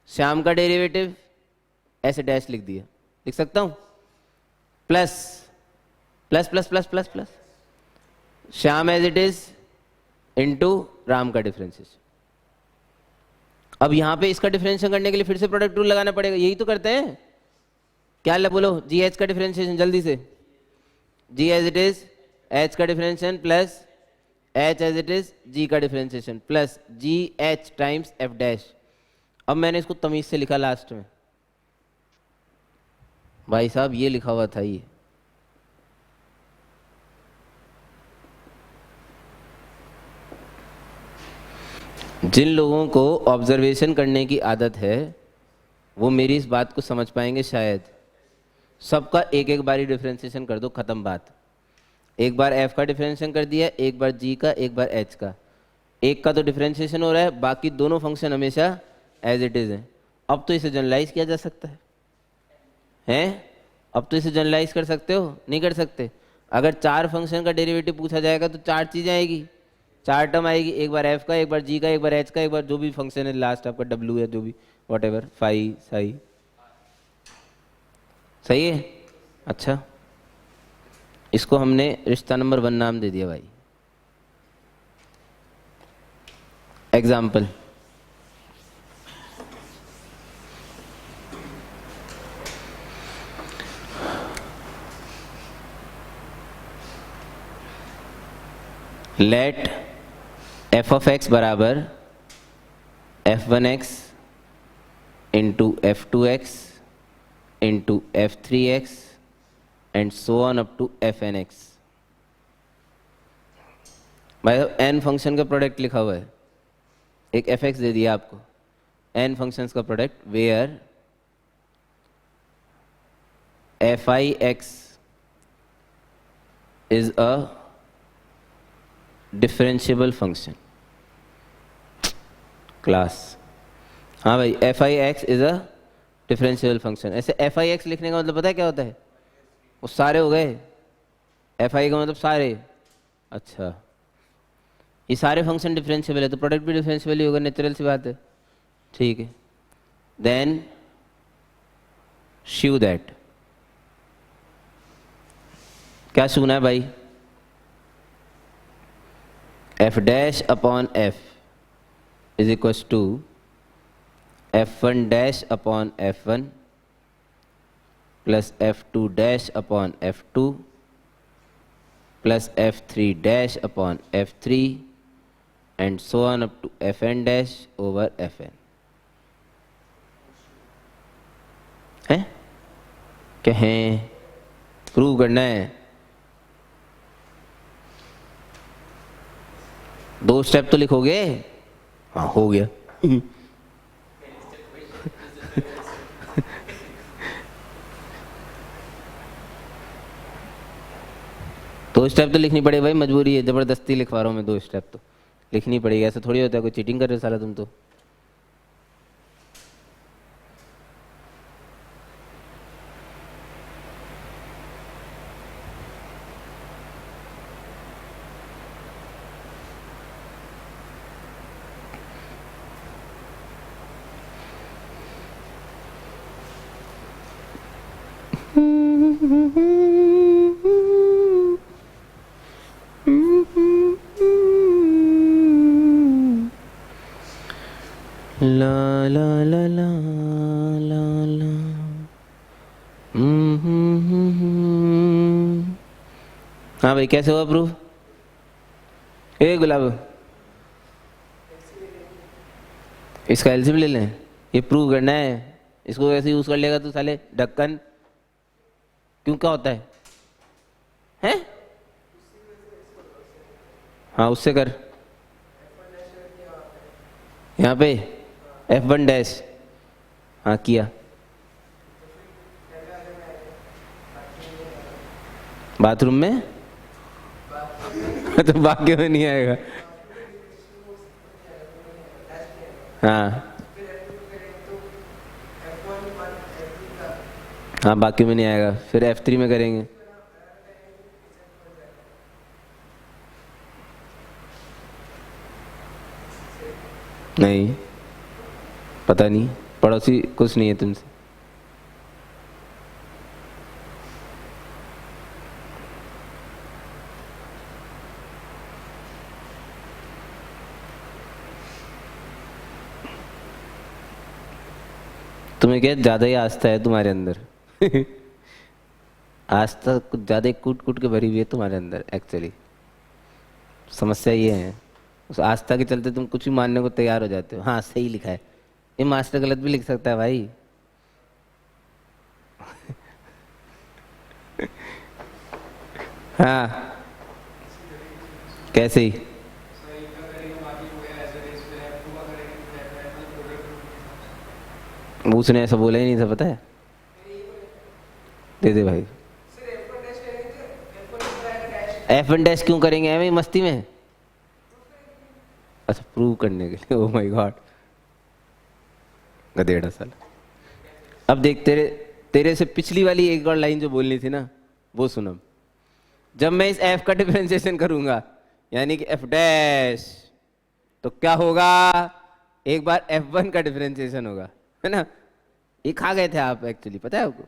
Shyam का डेरिवेटिव ऐसे डैश लिख दिया, लिख सकता हूं, plus plus plus plus plus plus Shyam as it is into Ram का डिफरेंशिएशन। अब यहां पे इसका डिफरेंशिएशन करने के लिए फिर से प्रोडक्ट रूल लगाना पड़ेगा, यही तो करते हैं। क्या बोलो? जी एच का डिफरेंशिएशन जल्दी से, g as it is h का differentiation plus h as it is g का differentiation plus g h times f dash. अब मैंने इसको तमीज से लिखा लास्ट में, भाई साहब ये लिखा हुआ था ये, जिन लोगों को ऑब्जर्वेशन करने की आदत है वो मेरी इस बात को समझ पाएंगे शायद। सबका एक एक बारी डिफरेंशिएशन कर दो, खत्म बात। एक बार f का डिफरेंशिएशन कर दिया, एक बार g का, एक बार h का। एक का तो डिफरेंशिएशन हो रहा है, बाकी दोनों फंक्शन हमेशा एज इट इज है। अब तो इसे जनरलाइज किया जा सकता है, हैं? अब तो इसे जनरलाइज कर सकते हो? नहीं कर सकते। अगर 4 फंक्शन का डेरिवेटिव पूछा जाएगा तो 4 चीजें आएगी, 4 टर्म आएगी। एक बार f का, एक बार g का, एक बार h का, एक बार जो भी फंक्शन है लास्ट आपका w है, जो भी वॉट एवर, फाई साई। सही है? अच्छा, इसको हमने रिश्ता नंबर 1 नाम दे दिया भाई। Example, let f of x बराबर f1x into f2x into f3x and so on up to fnx। भाई n फंक्शन का प्रोडक्ट लिखा हुआ है, एक fx दे दिया आपको, n फंक्शंस का product where fix is a differentiable function. Class, हाँ भाई, fix is a differentiable function. ऐसे fix लिखने का मतलब पता है क्या होता है? वो सारे हो गए, fi का मतलब सारे। अच्छा, ये सारे फंक्शन डिफरेंशिएबल है तो प्रोडक्ट भी डिफरेंशिएबल ही होगा, नेचुरल सी बात है। ठीक है, देन शो दैट, क्या सुना है भाई? f dash upon f is equal to f1 dash upon f1 plus f2 dash upon f2 plus f3 dash upon f3 and so on up to fn dash over fn। हैं? क्या है? Prove करना है। 2 step तो लिखोगे? हाँ हो गया। दो स्टेप तो लिखनी पड़ेगी भाई, मजबूरी है, जबरदस्ती लिखवा रहा हूँ मैं 2 स्टेप तो लिखनी पड़ेगी। ऐसा थोड़ी होता है कोई चीटिंग कर रहे हो साला तुम तो। ला ला ला ला ला ला। हाँ भाई कैसे हुआ प्रूफ? ए गुलाब, इसका एलसीएम ले लें, ये प्रूव करना है। इसको ऐसे यूज कर लेगा तो साले ढक्कन क्यों, क्या होता है? हैं? हाँ उससे कर, यहाँ पे F1 डैश। हाँ किया। बाथरूम में तो बाकी में नहीं आएगा। हाँ हाँ बाकी में नहीं आएगा, फिर F3 में करेंगे। नहीं पता नहीं, पड़ोसी कुछ नहीं है तुमसे। तुम्हें क्या ज्यादा ही आस्था है तुम्हारे अंदर। आस्था कुछ ज्यादा ही कूट कूट के भरी हुई है तुम्हारे अंदर एक्चुअली। समस्या ये है, उस आस्था के चलते तुम कुछ भी मानने को तैयार हो जाते हो। हाँ सही लिखा है, ये मास्टर गलत भी लिख सकता है भाई। हाँ कैसे ही? उसने ऐसा बोला ही नहीं था, पता है। दे दे भाई। F1 डैश क्यों करेंगे एम मस्ती में? अच्छा प्रूव करने के लिए। ओह माय गॉड, गधेड़ा साला। अब देख, तेरे से पिछली वाली एक और लाइन जो बोलनी थी ना, वो सुनो। जब मैं इस F का डिफरेंशिएशन करूंगा यानी कि F डैश, तो क्या होगा? एक बार F1 का डिफरेंशिएशन होगा, है ना? ये खा गए थे आप एक्चुअली, पता है आपको।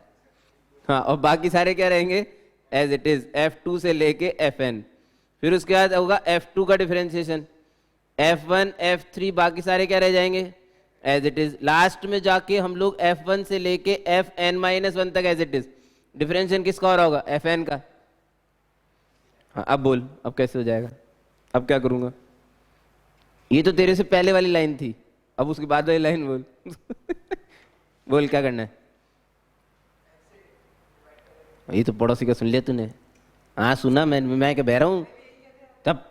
हाँ और बाकी सारे क्या रहेंगे? एज इट इज, F2 से लेके Fn। फिर उसके बाद होगा F2 का डिफरेंशिएशन, F1 F3, बाकी सारे क्या रह जाएंगे? As it is. लास्ट में जाके हम लोग F1 से लेके Fn-1 तक एज इट इज। डिफरेंशिएशन किसका हो रहा होगा? Fn का। हाँ अब बोल, अब कैसे हो जाएगा? अब क्या करूंगा? ये तो तेरे से पहले वाली लाइन थी, अब उसके बाद वाली लाइन बोल। बोल क्या करना है? ये तो पड़ोसी का सुन लिया तूने। हाँ सुना, मैं क्या बह रहा हूँ? तब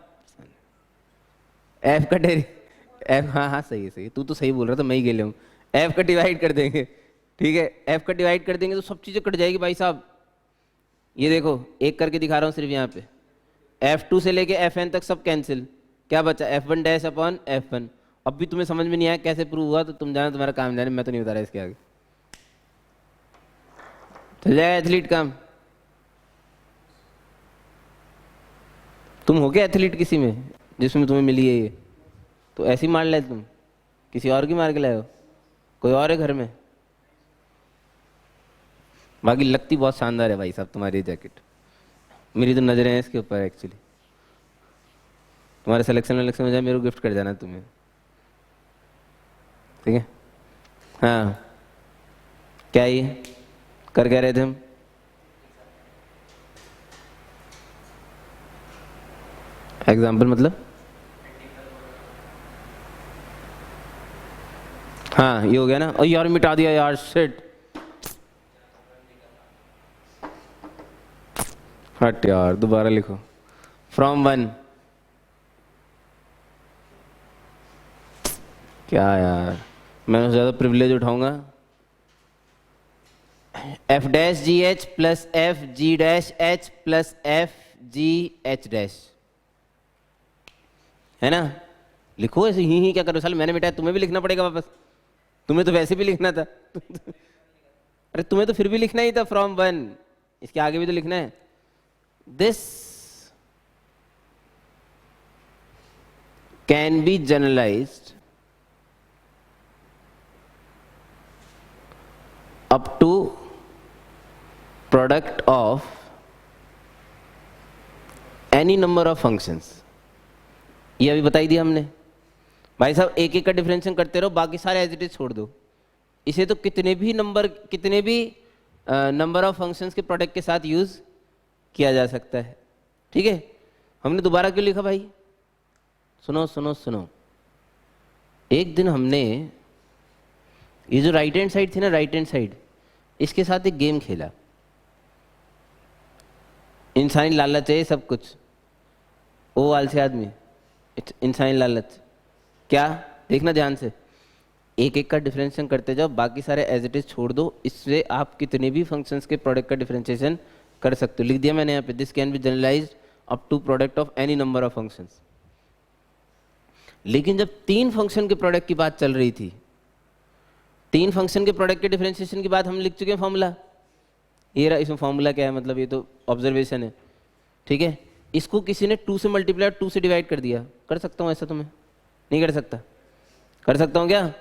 F का डेरी F, हाँ हाँ सही है सही है, तू तो सही बोल रहा था, मैं ही गेले हूँ। F का डिवाइड कर देंगे, ठीक है? F का डिवाइड कर देंगे तो सब चीजें कट जाएगी भाई साहब। ये देखो एक करके दिखा रहा हूँ सिर्फ यहाँ पे। F2 से लेके Fn तक सब कैंसिल, क्या बचा? F1 dash upon F1। अब भी तुम्हें समझ में नहीं आया कैसे प्रूव हुआ, तो तुम जाना, तुम्हारा काम जाने, मैं तो नहीं बता रहा इसके आगे। चल जाएगा एथलीट काम। तुम हो क्या एथलीट किसी में जिसमें तुम्हें मिली है ये? तो ऐसे ही मार ले तुम, किसी और की मार के लाए हो? कोई और है घर में? बाकी लगती बहुत शानदार है भाई साहब तुम्हारी जैकेट, मेरी तो नजरें हैं इसके ऊपर एक्चुअली। तुम्हारे सिलेक्शन में जाए, मेरे को गिफ्ट कर जाना तुम्हें, ठीक है? हाँ क्या ये कर क्या रहे थे हम? एग्जाम्पल मतलब? हाँ ये हो गया ना। और यार मिटा दिया यार, शिट। हट यार, दोबारा लिखो। फ्रॉम वन, क्या यार, मैं उससे ज़्यादा प्रिविलेज उठाऊंगा। एफ डैश जी H plus f g dash h plus f g h dash, है ना? लिखो ऐसे ही क्या करो साल, मैंने बेटा तुम्हें भी लिखना पड़ेगा वापस, तुम्हें तो वैसे भी लिखना था। अरे तुम्हें तो फिर भी लिखना ही था फ्रॉम वन, इसके आगे भी तो लिखना है। This can be generalised up to product of any number of functions। ये अभी बताई दिया हमने भाई साहब, एक एक का डिफरेंशिएशन करते रहो, बाकी सारे एज इट इज छोड़ दो। इसे तो कितने भी नंबर ऑफ फंक्शंस के प्रोडक्ट के साथ यूज किया जा सकता है। ठीक है, हमने दोबारा क्यों लिखा भाई? सुनो सुनो सुनो, एक दिन हमने ये जो राइट हैंड साइड थी ना, राइट हैंड साइड, इसके साथ एक गेम खेला। इंसानी लालच है सब कुछ, ओ आलसी आदमी, इंसानी लालच। क्या? देखना ध्यान से, एक एक का डिफरेंशिएशन करते जाओ, बाकी सारे एज इट इज छोड़ दो। इससे आप कितने भी फंक्शंस के प्रोडक्ट का डिफरेंशिएशन कर सकते हो। लिख दिया मैंने यहाँ पे, this can be generalised up to product of any number of functions. लेकिन जब 3 फंक्शन के प्रोडक्ट की बात चल रही थी, 3 फंक्शन के प्रोडक्ट के डिफरेंशिएशन की बात हम लिख चुके हैं फॉर्मूला। ये रहा, इसमें फॉर्मूला क्या है, मतलब ये तो ऑब्जर्वेशन है। ठीक है, इसको किसी ने 2 से मल्टीप्लाई 2 से डिवाइड कर दिया। कर सकता हूँ ऐसा? तो मैं नहीं कर सकता? कर सकता हूँ क्या?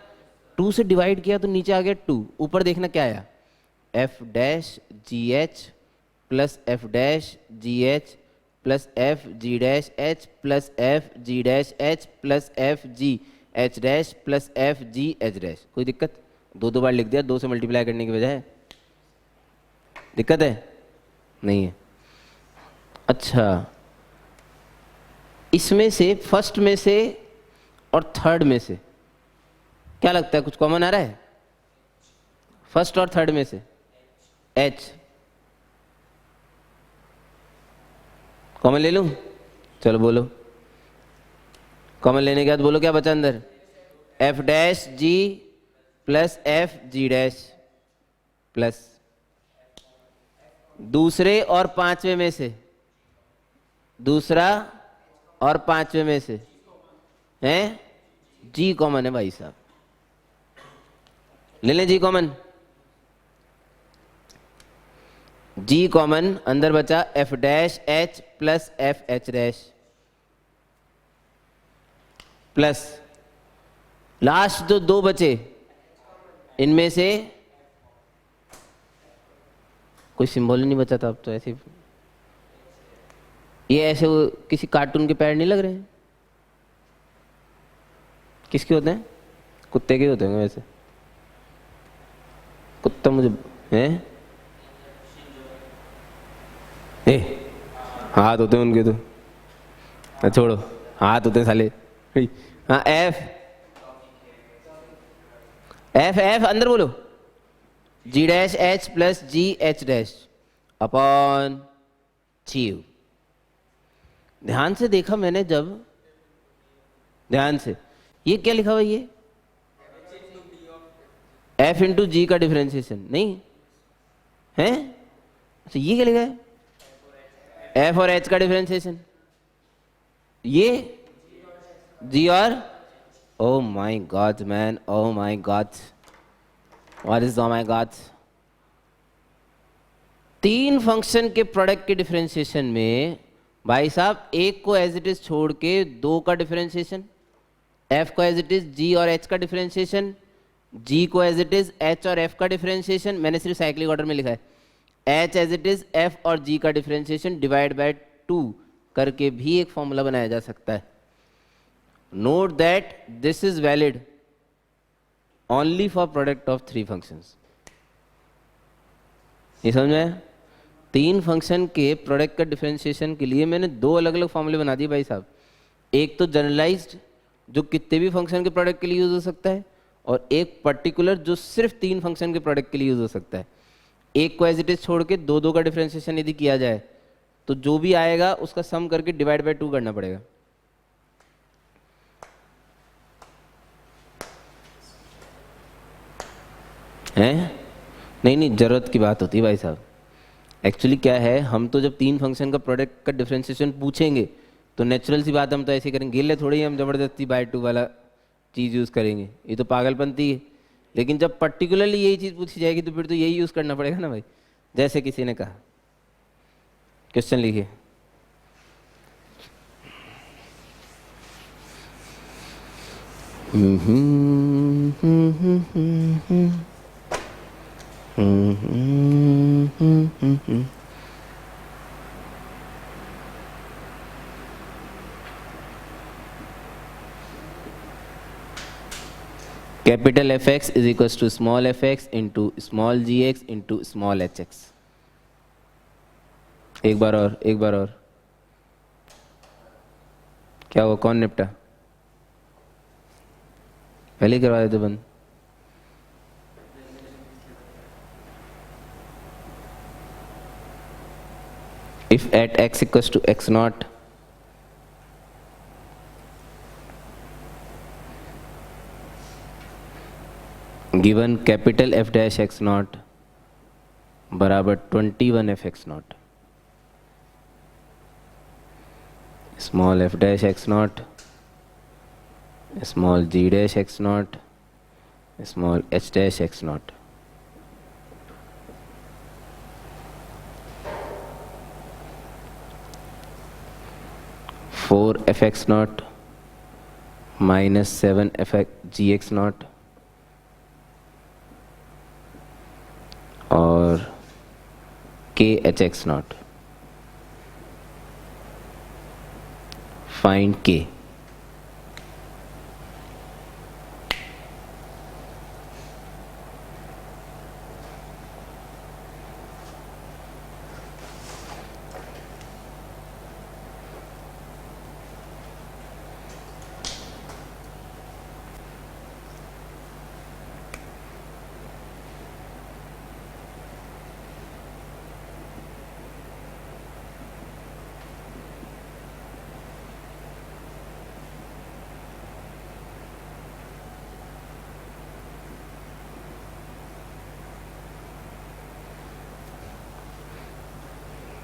2 से डिवाइड किया तो नीचे आ गया 2, ऊपर देखना क्या आया, एफ डैश जी एच प्लस एफ डैश जी H plus f g dash h plus f g dash h plus f g h dash plus f g h dash. कोई दिक्कत? 2 बार लिख दिया 2 से मल्टीप्लाई करने की बजाय, दिक्कत है? नहीं है। अच्छा, इसमें से फर्स्ट में से और थर्ड में से क्या लगता है, कुछ कॉमन आ रहा है? फर्स्ट और थर्ड में से एच कॉमन ले लूं? चलो बोलो, कॉमन लेने के बाद बोलो क्या बचा अंदर, f dash g plus f g dash plus दूसरे और पांचवे में से, दूसरा और पांचवे में से हैं, जी कॉमन है भाई साहब, ले लें जी कॉमन। जी कॉमन, अंदर बचा F dash h plus F H dash plus last जो 2 बचे, इनमें से कोई सिंबल नहीं बचा था अब तो। ऐसे ये ऐसे किसी कार्टून के पैर नहीं लग रहे हैं? किसके होते हैं? कुत्ते के होते होंगे वैसे। कुत्ता मुझे हैं, हाथ होते हैं उनके तो, छोड़ो, हाथ होते हैं साले। हाँ, एफ एफ एफ अंदर बोलो, g dash h plus g h dash upon g. ध्यान से देखा मैंने जब, ध्यान से, ये क्या लिखा हुआ, ये एफ इंटू जी का डिफरेंशिएशन नहीं है? अच्छा, ये क्या लिखा है, एफ और एच का डिफरेंशिएशन, ये जी और, oh my God man, oh my God, what is oh my God. 3 function के प्रोडक्ट के डिफरेंशिएशन में भाई साहब, एक को एज इट इज छोड़ के 2 का डिफरेंशिएशन, एफ को एज इट इज जी और एच का डिफरेंशिएशन, जी को एज इट इज एच और एफ का डिफरेंशिएशन, मैंने सिर्फ साइक्लिक ऑर्डर में लिखा है, H as it is F और जी का डिफरेंशिएशन डिवाइड बाय 2 करके भी एक फॉर्मूला बनाया जा सकता है। Note that this is valid only for product of 3 functions. ये समझ में? 3 फंक्शन के प्रोडक्ट का डिफरेंशिएशन के लिए मैंने 2 अलग अलग फॉर्मूले बना दिए भाई साहब। एक तो जनरलाइज्ड जो कितने भी फंक्शन के प्रोडक्ट के लिए यूज हो सकता है, और एक पर्टिकुलर जो सिर्फ 3 फंक्शन के प्रोडक्ट के लिए यूज हो सकता है। एक को एज इट इज छोड़ के 2 का डिफरेंशिएशन यदि किया जाए तो जो भी आएगा उसका सम करके डिवाइड बाय 2 करना पड़ेगा। हैं? नहीं नहीं, जरूरत की बात होती है भाई साहब। एक्चुअली क्या है, हम तो जब 3 फंक्शन का प्रोडक्ट का डिफरेंशिएशन पूछेंगे तो नेचुरल सी बात हम तो ऐसे करेंगे, गिले थोड़ी हम जबरदस्ती बाय 2 वाला चीज़ यूज़ करेंगे, ये तो पागलपंती है। लेकिन जब पर्टिकुलरली यही चीज़ पूछी जाएगी तो फिर तो यही यूज़ करना पड़ेगा ना भाई। जैसे किसी ने कहा, क्वेश्चन लिखिए। Capital f x is equal to small f x into small g x into small h x. एक बार और, एक बार और। क्या हुआ, कौन निपटा? पहले ही करवा देते बंद। If at x equals to x naught, given capital F dash x naught बराबर 21 f x naught, small f dash x naught, small g dash x naught, small h dash x naught, four F x not minus 7 F G x not और के H x not. Find के।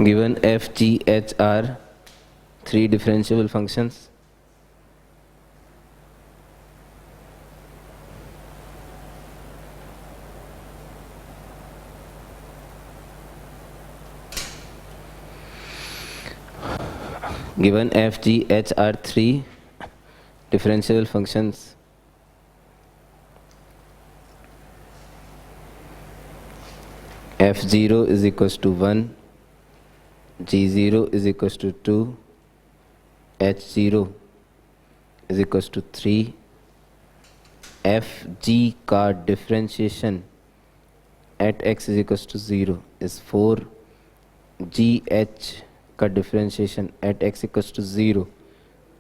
Given f, g, h are 3 differentiable functions, given f, g, h are 3 differentiable functions, f0 is equals to 1, g0 is equals to 2, h0 is equals to 3, f g का डिफ्रेंशिएशन at x is equals to 0 is 4, g h का डिफ्रेंशिएशन at x equals to 0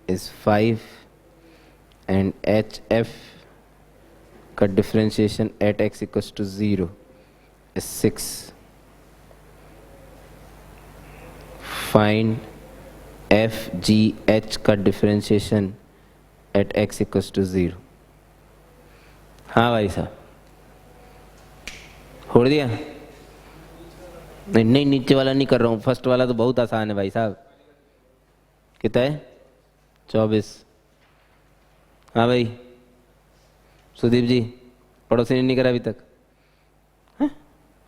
is 5 and h f का डिफ्रेंशिएशन at x equals to 0 is 6. Find f g h का differentiation at x equals to 0। हाँ भाई साहब, छोड़ दिया? नहीं नहीं, नीचे वाला नहीं कर रहा हूँ, फर्स्ट वाला तो बहुत आसान है भाई साहब। कितना है? 24। हाँ भाई सुदीप जी, पड़ोसी ने नहीं करा अभी तक। हाँ?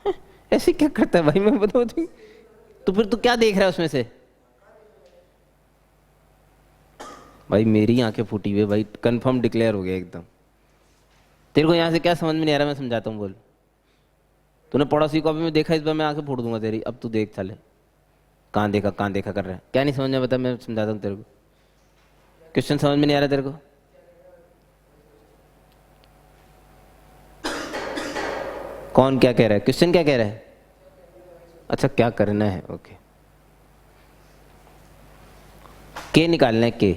हाँ? ऐसे क्या करता है भाई, मैं बताऊँ तो फिर तू क्या देख रहा है उसमें से? भाई मेरी आंखें फूटी हुई भाई, कंफर्म डिक्लेयर हो गया एकदम। तेरे को यहाँ से क्या समझ में नहीं आ रहा, मैं समझाता हूँ, बोल। तूने पड़ोसी कॉपी में देखा, इस बार मैं आंखें फोड़ दूंगा तेरी। अब तू देख चले, कहाँ देखा कर रहा है, क्या नहीं समझ में? बता, मैं समझाता हूँ तेरे को। क्वेश्चन समझ में नहीं आ रहा तेरे को? कौन क्या कह रहा है? क्वेश्चन क्या कह रहा है? अच्छा, क्या करना है? ओके, के निकालना है, के।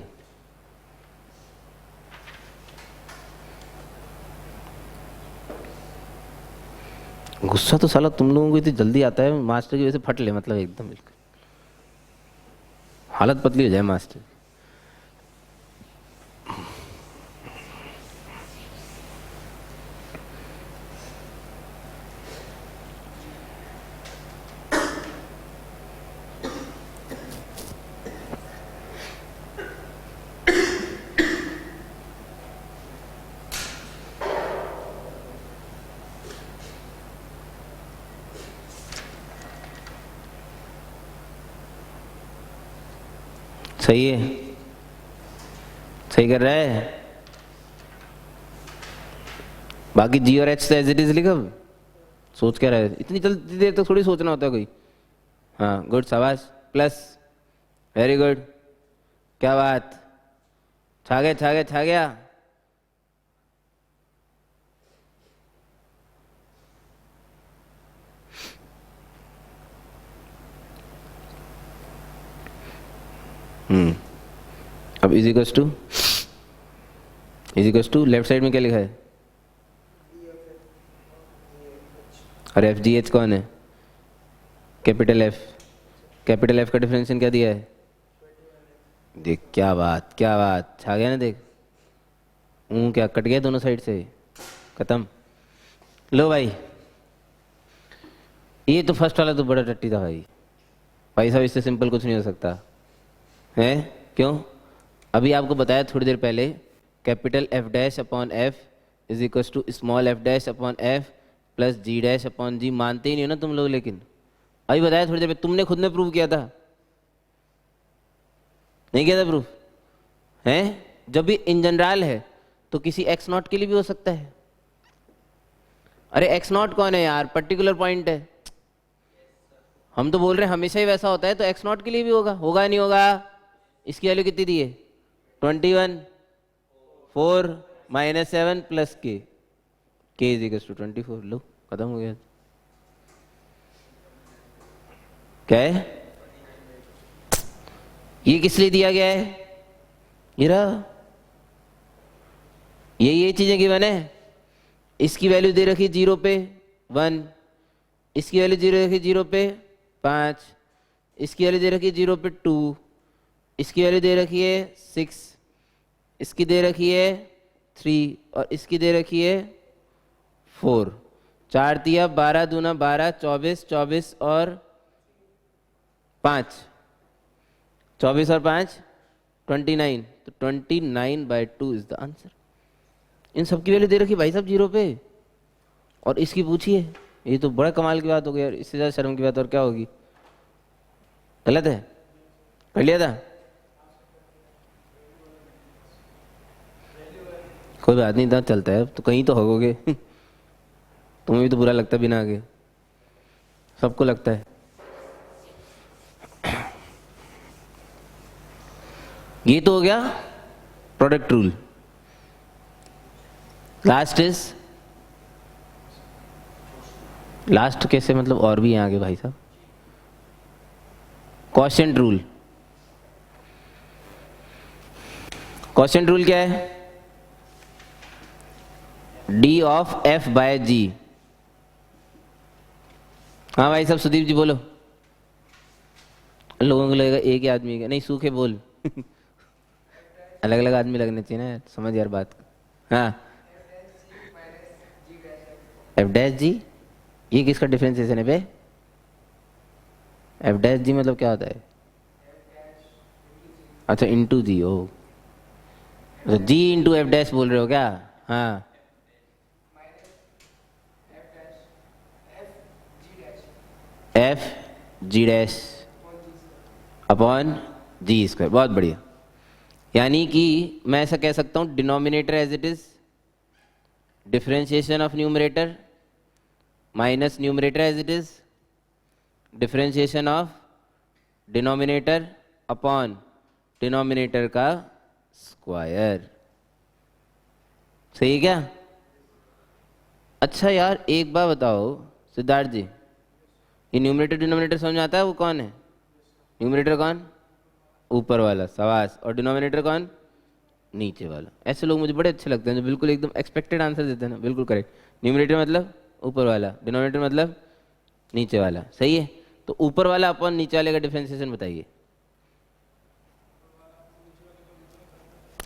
गुस्सा तो साला तुम लोगों को इतनी जल्दी आता है, मास्टर की वजह से फट ले, मतलब एकदम बिल्कुल। हालत पतली हो जाए मास्टर। सही है, सही कर रहा है। बाकी जी और एच तो एज इट इज लिखा। सोच क्या रहा है, इतनी जल्दी देर तक थोड़ी सोचना होता है कोई। हाँ गुड, शाबाश, प्लस, वेरी गुड, क्या बात, छा गया छा गया छा गया। अब इज टू लेफ्ट साइड में क्या लिखा है? और एफ जी एच कौन है? Capital F. कैपिटल एफ का डिफरेंशियल क्या दिया है? देख, क्या बात क्या बात, छा गया ना। देख क्या कट गया दोनों साइड से, खत्म। लो भाई, ये तो फर्स्ट वाला तो बड़ा टट्टी था भाई। भाई साहब इससे सिंपल कुछ नहीं हो सकता है। क्यों? अभी आपको बताया थोड़ी देर पहले, capital F dash upon F is equal to small f dash upon f plus g dash upon g. मानते ही नहीं हो ना तुम लोग, लेकिन अभी बताया थोड़ी देर पहले, तुमने खुद ने प्रूव किया था, नहीं किया था प्रूफ है? जब भी इन जनरल है तो किसी एक्स नॉट के लिए भी हो सकता है। अरे एक्स नॉट कौन है यार? पर्टिकुलर पॉइंट है। हम तो बोल रहे हैं हमेशा ही वैसा होता है, तो एक्स नॉट के लिए भी होगा, होगा नहीं होगा? इसकी वैल्यू कितनी दी है? 21, 4 माइनस 7 प्लस के इज इक्वल टू 24। लो खत्म हो गया। क्या है ये? किस लिए दिया गया है? ये रहा, ये चीजें गिवन है। इसकी वैल्यू दे रखी 0 पे 1, इसकी वैल्यू दे रखी 0 पे 5, इसकी वैल्यू दे रखी है 0 पे 2, इसकी वैल्यू दे रखी है 6, इसकी दे रखी है 3 और इसकी दे रखी है 4। 4 दिया 12 दूना 12, 24, 24 और 5, 24 और 5 29, तो 29/2 इज द आंसर। इन सब की वैल्यू दे रखी भाई साहब 0 पे, और इसकी पूछिए। ये तो बड़ा कमाल की बात हो गई यार, इससे ज्यादा शर्म की बात और क्या होगी? गलत है? कर लिया था? कोई बात नहीं था, चलता है, तो कहीं तो होगोगे। तुम्हें भी तो बुरा लगता है बिना आगे, सबको लगता है। ये तो हो गया प्रोडक्ट रूल। लास्ट कैसे मतलब? और भी हैं आगे भाई साहब। Quotient rule. क्वोशिएंट रूल क्या है? डी ऑफ एफ बाय जी। हाँ भाई साहब, सुदीप जी बोलो। लोगों को लगेगा एक ही आदमी का, नहीं सूखे बोल। अलग अलग आदमी लगने चाहिए ना, समझ यार बात। हाँ, एफ डैश जी, ये किसका डिफरेंशिएशन है बे? एफ डैश जी मतलब क्या होता है? अच्छा, into g. Oh, g into f dash बोल रहे हो क्या? हाँ, f g dash upon g square. बहुत बढ़िया। यानी कि मैं ऐसा कह सकता हूं, denominator as it is, differentiation of numerator minus numerator as it is, differentiation of denominator upon denominator का स्क्वायर। सही है क्या? अच्छा यार, एक बात बताओ सिद्धार्थ जी, ये न्यूमरेटर डिनोमिनेटर समझ में आता है? वो कौन है न्यूमरेटर? कौन? ऊपर वाला, शाबाश। और डिनोमिनेटर कौन? नीचे वाला। ऐसे लोग मुझे बड़े अच्छे लगते हैं जो बिल्कुल एकदम एक्सपेक्टेड आंसर देते हैं ना। बिल्कुल करेक्ट। न्यूमरेटर मतलब ऊपर वाला, डिनोमिनेटर मतलब नीचे वाला। सही है। तो ऊपर वाला अपॉन नीचे वाले का डिफरेंशिएशन बताइए।